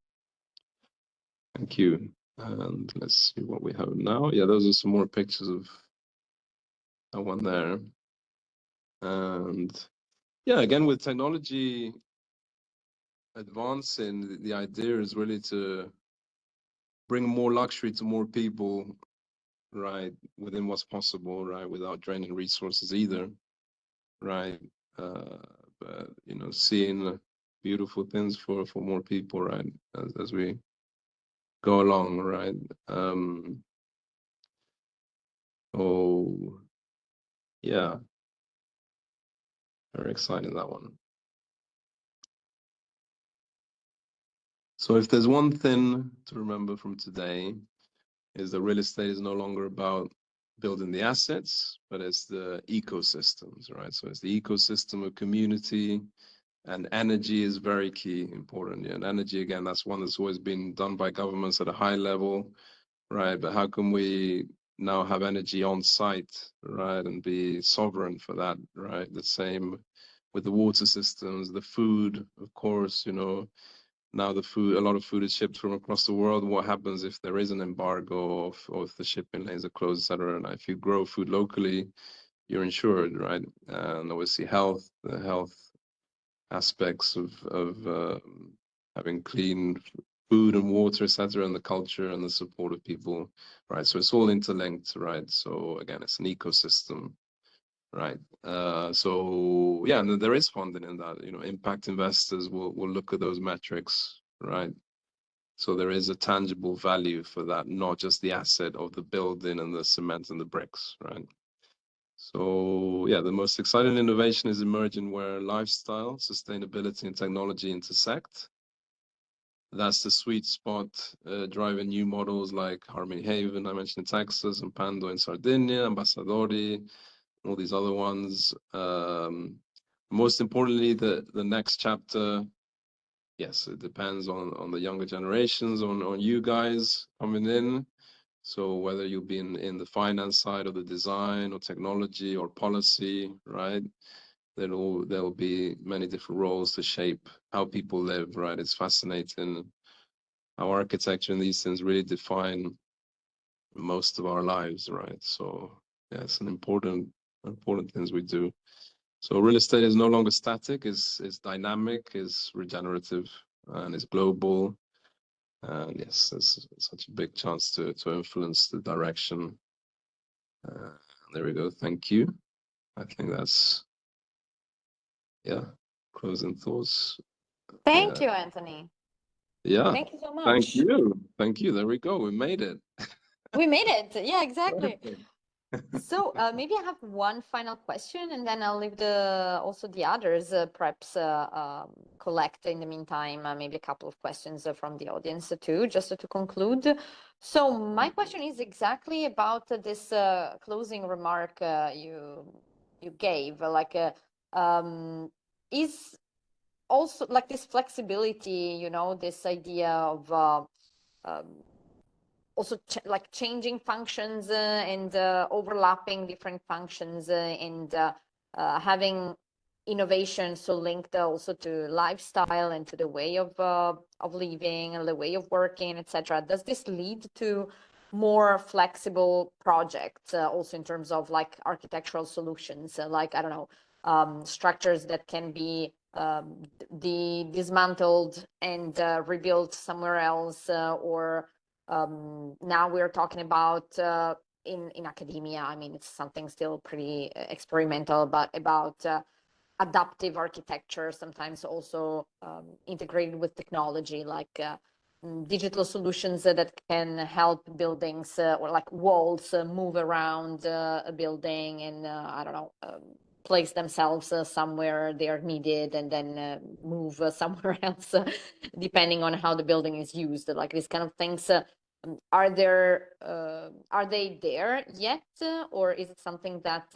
Thank you. And let's see what we have now. Yeah, those are some more pictures of that one there. And yeah, again, with technology advancing, the idea is really to bring more luxury to more people, right, within what's possible, right, without draining resources either, right? But you know, seeing beautiful things for more people, right, as we go along, right? Oh, yeah, very exciting, that one. So if there's one thing to remember from today, is that real estate is no longer about building the assets, but it's the ecosystems, right? So it's the ecosystem of community, and energy is very key, important. Yeah, and energy, again, that's one that's always been done by governments at a high level, right? But how can we now have energy on site, right, and be sovereign for that, right? The same with the water systems, the food, of course, you know, now the food, a lot of food is shipped from across the world. What happens if there is an embargo or if the shipping lanes are closed, etc.? And if you grow food locally, you're insured, right? And obviously the health aspects of having clean food and water, etc., and the culture and the support of people, right? So it's all interlinked, right? So again, it's an ecosystem, right? So yeah, and there is funding in that. You know, impact investors will look at those metrics, right? So there is a tangible value for that, not just the asset of the building and the cement and the bricks, right? So yeah, the most exciting innovation is emerging where lifestyle, sustainability, and technology intersect. That's the sweet spot, driving new models like Harmony Haven, I mentioned in Texas, and Pando in Sardinia, Ambassadori, all these other ones. Most importantly, the next chapter, yes, it depends on the younger generations, on you guys coming in. So whether you'll be in the finance side or the design or technology or policy, right? There'll be many different roles to shape how people live, right? It's fascinating how architecture and these things really define most of our lives, right? So yeah, it's an important things we do. So real estate is no longer static, is dynamic, is regenerative, and is global. And yes, there's such a big chance to influence the direction. There we go. Thank you. I think that's, yeah, closing thoughts. Thank you, Anthony. Yeah. Thank you so Thank much. you. Thank you. There we go. We made it. We made it. Yeah, exactly. Perfect. So maybe I have one final question, and then I'll leave also the others perhaps collect in the meantime maybe a couple of questions from the audience too, just to conclude. So my question is exactly about this closing remark you gave, like is also like this flexibility, you know, this idea of um, also like changing functions and overlapping different functions and having innovation so linked also to lifestyle and to the way of living and the way of working, etc. Does this lead to more flexible projects also in terms of like architectural solutions, like I don't know, structures that can be dismantled and rebuilt somewhere else, or now we're talking about in academia. I mean, it's something still pretty experimental, but about adaptive architecture, sometimes also integrated with technology, like digital solutions that can help buildings or like walls move around a building and I don't know, place themselves somewhere they are needed and then move somewhere else depending on how the building is used, like these kind of things. Are they there yet, or is it something that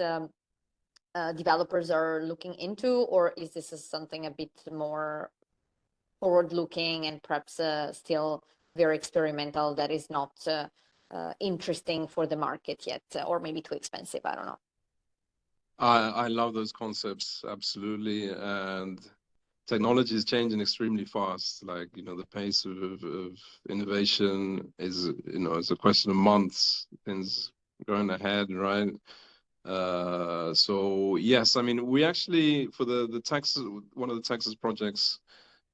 developers are looking into, or is this something a bit more forward-looking and perhaps still very experimental, that is not interesting for the market yet, or maybe too expensive, I don't know. I love those concepts, absolutely. And technology is changing extremely fast. Like, you know, the pace of innovation is, you know, it's a question of months, things going ahead, right? So yes, I mean, we actually, for the Texas, one of the Texas projects,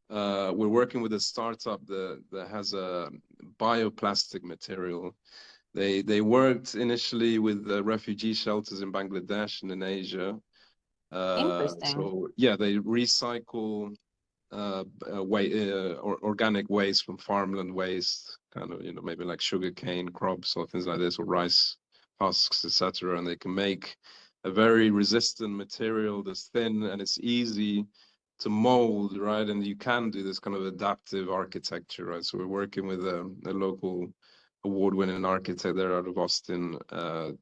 we're working with a startup that has a bioplastic material. They worked initially with refugee shelters in Bangladesh and in Asia. Interesting. So yeah, they recycle organic waste from farmland waste, kind of, you know, maybe like sugarcane crops or things like this, or rice husks, etc. And they can make a very resistant material that's thin and it's easy to mold, right? And you can do this kind of adaptive architecture, right? So we're working with a local award-winning architect there out of Austin to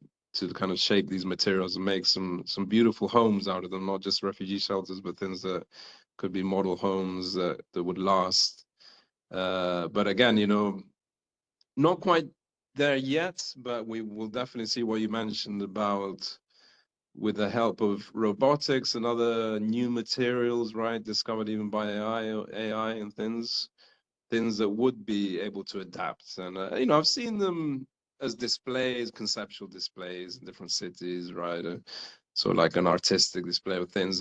kind of shape these materials and make some beautiful homes out of them, not just refugee shelters, but things that could be model homes that would last. But again, you know, not quite there yet, but we will definitely see what you mentioned about with the help of robotics and other new materials, right? Discovered even by AI and things that would be able to adapt. And, you know, I've seen them as displays, conceptual displays in different cities, right? So like an artistic display of things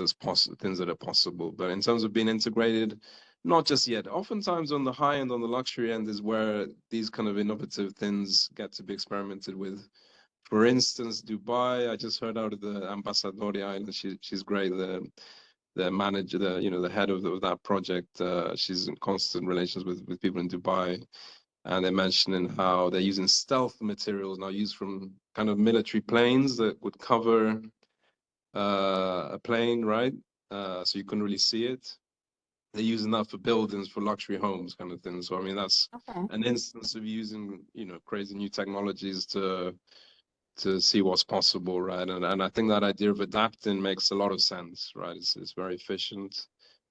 things that are possible. But in terms of being integrated, not just yet. Oftentimes on the high end, on the luxury end, is where these kind of innovative things get to be experimented with. For instance, Dubai, I just heard out of the Ambassadori Island, she's great. The manager, you know, the head of that project, she's in constant relations with people in Dubai, and they're mentioning how they're using stealth materials now, used from kind of military planes that would cover a plane, right? So you couldn't really see it. They're using that for buildings, for luxury homes, kind of thing. So I mean, that's an instance of using, you know, crazy new technologies to see what's possible, right? And I think that idea of adapting makes a lot of sense, right? It's very efficient,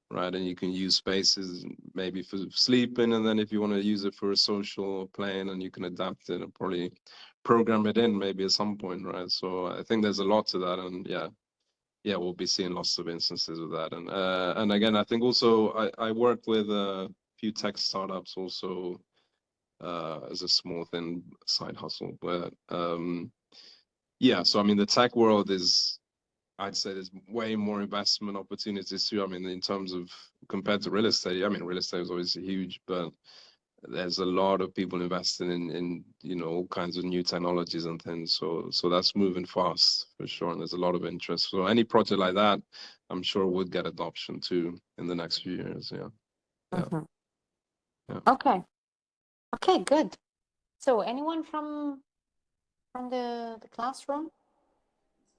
right? And you can use spaces maybe for sleeping, and then if you want to use it for a social plane, and you can adapt it and probably program it in maybe at some point, right? So I think there's a lot to that, and yeah, we'll be seeing lots of instances of that. And again, I think also I work with a few tech startups also as a small thin side hustle, but yeah, so I mean, the tech world is, I'd say there's way more investment opportunities too. I mean, in terms of compared to real estate, I mean, real estate is obviously huge, but there's a lot of people investing in you know, all kinds of new technologies and things. So that's moving fast for sure, and there's a lot of interest. So any project like that, I'm sure would get adoption too in the next few years. Yeah. Mhm. Yeah. Okay. Okay, good. So anyone from the classroom?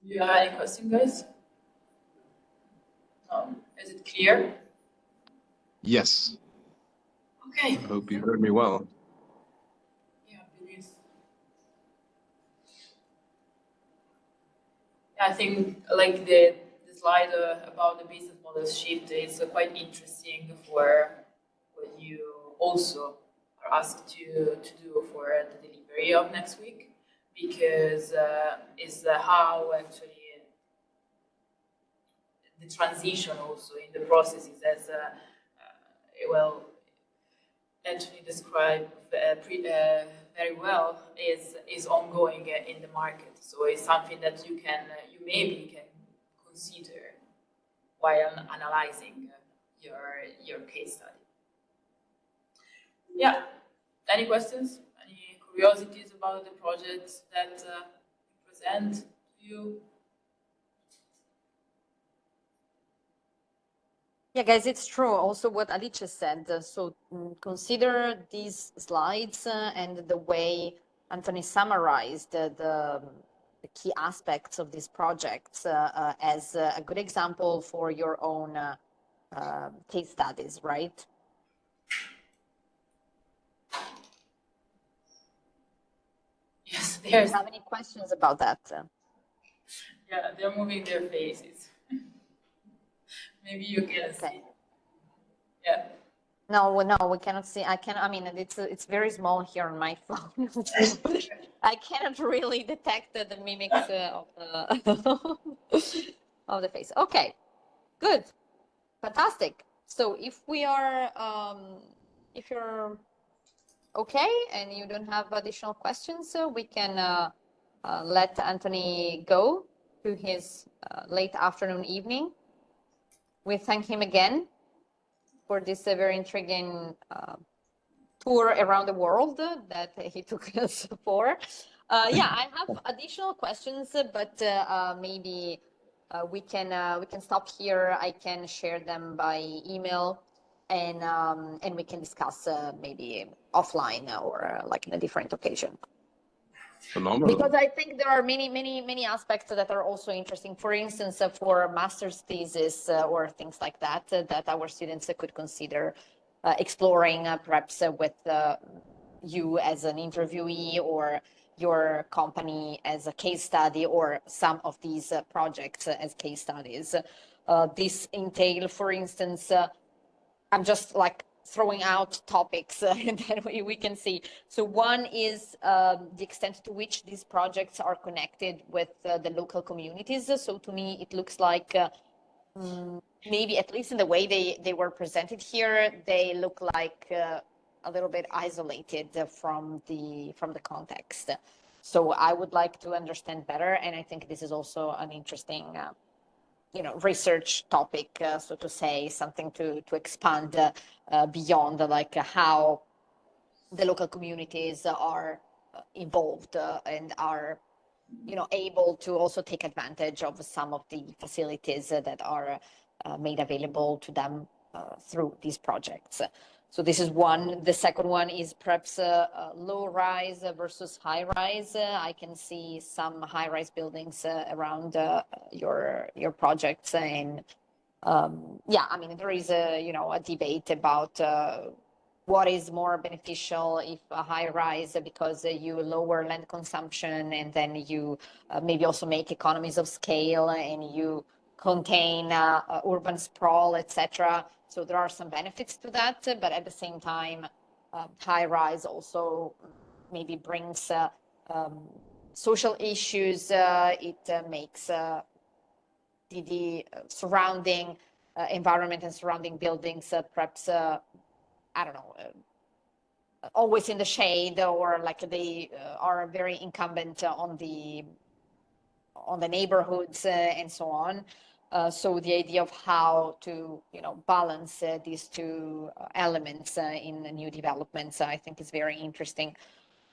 Do you have any question, guys? No? Is it clear? Yes. Okay. I hope you heard me well. Yeah, please. I think like the slide about the business model shift is quite interesting for what you also are asked to do for the delivery of next week, because is how actually the transition also in the processes, as well Anthony described very well, is ongoing in the market. So it's something that you maybe can consider while analyzing your case study. Yeah. Any questions? Any curiosities about the projects that we present to you? Yeah, guys, it's true. Also, what Alice said. So consider these slides and the way Anthony summarized the key aspects of these projects as a good example for your own case studies, right? Yes, Do you have any questions about that? Yeah, they're moving their faces. Maybe you can see. Yeah. No, we cannot see. I mean, it's very small here on my phone. So I cannot really detect the mimics of the of the face. Okay, good, fantastic. So if you're okay and you don't have additional questions, we can let Anthony go to his late afternoon, evening. We thank him again for this very intriguing tour around the world that he took us for. Yeah, I have additional questions, but maybe we can stop here. I can share them by email, and we can discuss maybe offline or like in a different occasion. Phenomenal. Because I think there are many aspects that are also interesting. For instance, for master's thesis or things like that, that our students could consider exploring, perhaps with you as an interviewee or your company as a case study, or some of these projects as case studies. This entail, for instance, I'm just like throwing out topics that we can see. So one is the extent to which these projects are connected with the local communities. So to me, it looks like maybe, at least in the way they were presented here, they look like a little bit isolated from the context. So I would like to understand better, and I think this is also an interesting research topic, so to say, something to expand beyond like how the local communities are involved and are able to also take advantage of some of the facilities that are made available to them through these projects. So this is one. The second one is perhaps low rise versus high rise. I can see some high rise buildings around your projects, and yeah, I mean, there is a debate about what is more beneficial, if a high rise because you lower land consumption, and then you maybe also make economies of scale, and you contain urban sprawl, etc. So there are some benefits to that, but at the same time, high rise also maybe brings social issues. It makes the surrounding environment and surrounding buildings perhaps I don't know, always in the shade, or like they are very incumbent on the neighborhoods and so on. So the idea of how to balance these two elements in new developments, I think, is very interesting.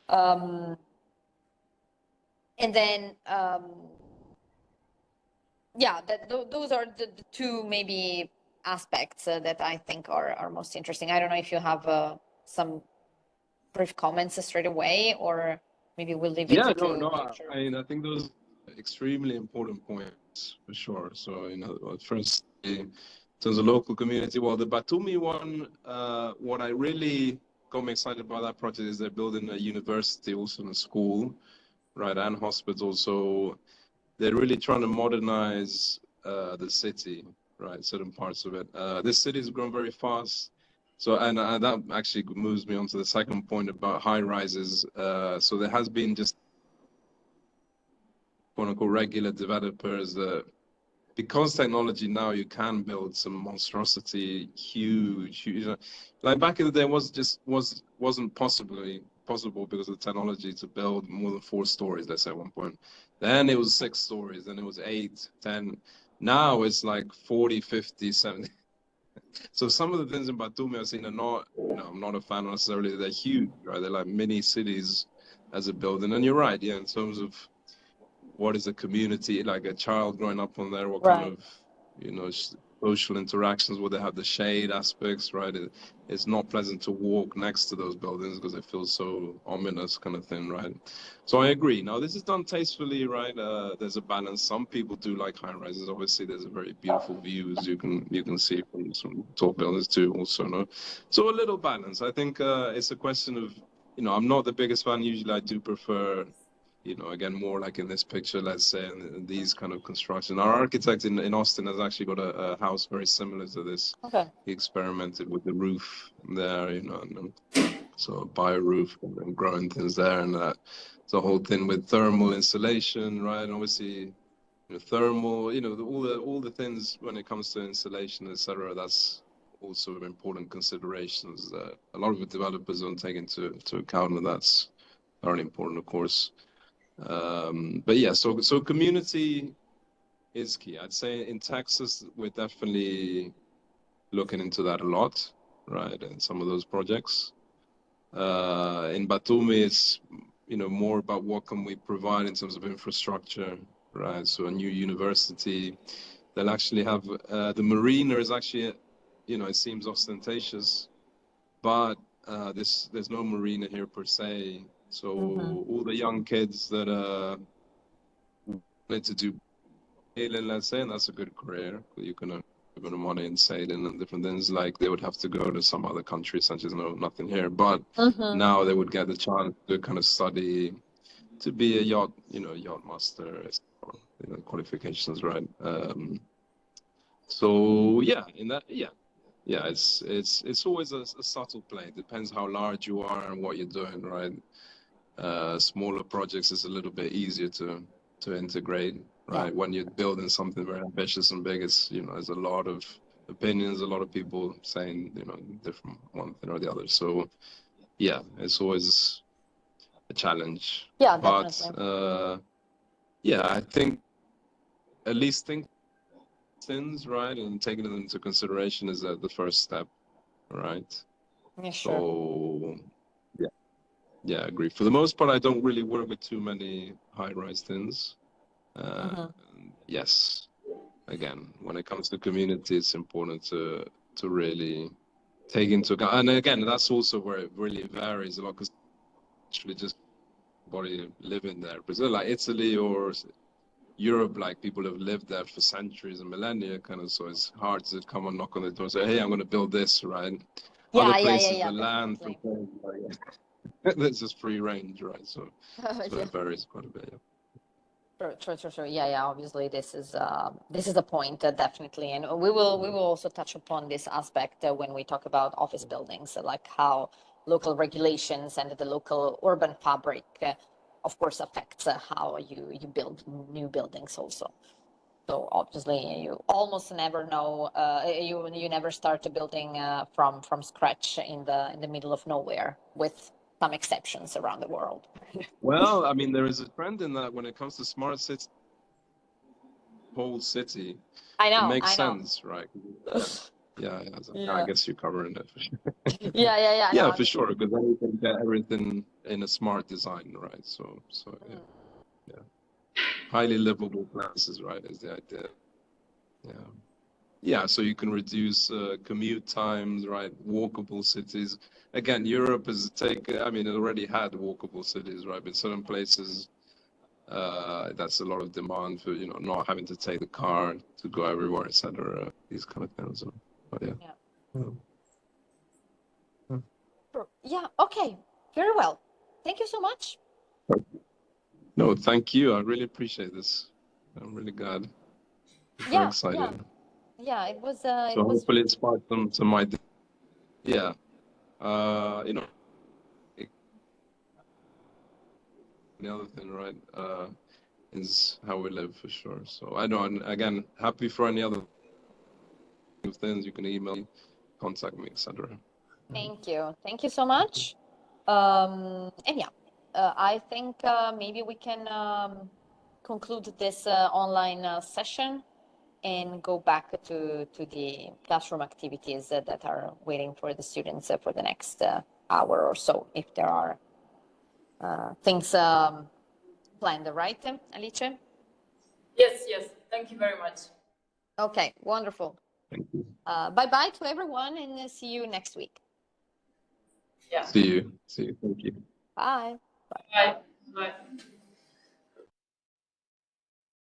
And then yeah, those are the two maybe aspects that I think are most interesting. I don't know if you have some brief comments straight away, or maybe we'll leave it Yeah, to no. future. I think those are extremely important points for sure. So, first, in terms of local community, well, the Batumi one, what I really got me excited about that project is they're building a university, also a school, right, and hospital. So they're really trying to modernize the city, right, certain parts of it. This city has grown very fast. So, and that actually moves me on to the second point about high rises. So there has been just quote unquote regular developers that, because technology now, you can build some monstrosity, huge, like back in the day wasn't possible because of the technology to build more than 4 stories, let's say at one point. Then it was 6 stories, then it was 8, 10. Now it's like 40, 50, 70. So some of the things in Batumi I've seen are not, I'm not a fan necessarily. They're huge, right? They're like mini cities as a building. And you're right, yeah, in terms of what is a community, like a child growing up on there, what kind of, social interactions, will they have the shade aspects, right? It's not pleasant to walk next to those buildings because it feels so ominous kind of thing, right? So I agree. Now, this is done tastefully, right? There's a balance. Some people do like high rises. Obviously, there's a very beautiful views you can see from some tall buildings too, also, no? So a little balance. I think it's a question of, I'm not the biggest fan. Usually I do prefer you know, again, more like in this picture, let's say, in these kind of construction. Our architect in Austin has actually got a house very similar to this. Okay. He experimented with the roof there, you know, and so bio roof and growing things there, and the whole thing with thermal insulation, right? And obviously, you know, thermal, you know, all the things when it comes to insulation, etc. That's also important considerations that a lot of the developers don't take into account, and that's very important, of course. But yeah, so community is key. I'd say in Texas, we're definitely looking into that a lot, right? In some of those projects. In Batumi, it's, you know, more about what can we provide in terms of infrastructure, right? So a new university, they'll actually have the marina is actually, you know, it seems ostentatious, but there's no marina here per se. So all the young kids that wanted to do sailing, let's say, and that's a good career. You can earn a bit of money in sailing and different things. Like they would have to go to some other country, such as nothing here. But now they would get the chance to kind of study to be a yacht, you know, yacht master, or, you know, qualifications, right? So yeah, in that, yeah, it's always a subtle play. It depends how large you are and what you're doing, right? Smaller projects is a little bit easier to integrate, right? Yeah. When you're building something very ambitious and big, it's, you know, there's a lot of opinions, a lot of people saying, you know, different one thing or the other. So yeah, it's always a challenge. Yeah, but definitely. yeah, I think at least think things, right, and taking them into consideration is the first step, right? Yeah, sure. So yeah, I agree. For the most part, I don't really work with too many high-rise things. Yes, again, when it comes to community, it's important to really take into account. And again, that's also where it really varies a lot, because actually just body living there. Brazil, like Italy or Europe, like people have lived there for centuries and millennia, kind of. So it's hard to come and knock on the door and say, "Hey, I'm going to build this," right? Yeah, other places, yeah, the land for things, like, there's just free range, right? So it varies quite a bit. Yeah. Sure. Yeah. Obviously, this is the point, definitely, and we will also touch upon this aspect when we talk about office buildings, like how local regulations and the local urban fabric, of course, affects how you build new buildings also. So obviously, you almost never know. You never start a building from scratch in the middle of nowhere, with some exceptions around the world. Well, I mean, there is a trend in that when it comes to smart cities, whole city. I know. It makes sense, right? Yeah. I guess you're covering it for sure. Yeah. Yeah, No, for sure, because then you can get everything in a smart design, right? So yeah. Highly livable places, right, is the idea. Yeah, so you can reduce commute times, right? Walkable cities. Again, Europe is I mean, it already had walkable cities, right? But certain places, that's a lot of demand for, you know, not having to take the car to go everywhere, etc. These kind of things. But yeah. Yeah, okay. Very well. Thank you so much. No, thank you. I really appreciate this. I'm really glad. Very excited. Yeah, it was. So hopefully it sparked some ideas. Yeah. You know, the other thing, right, is how we live for sure. So I know, and again, happy for any other things. You can email me, contact me, etc. Thank you so much. And yeah, I think maybe we can conclude this online session and go back to the classroom activities that are waiting for the students for the next hour or so, if there are things planned, right, Alice? Yes. Thank you very much. Okay, wonderful. Thank you. Bye-bye to everyone, and see you next week. Yeah. See you. Thank you. Bye. Bye.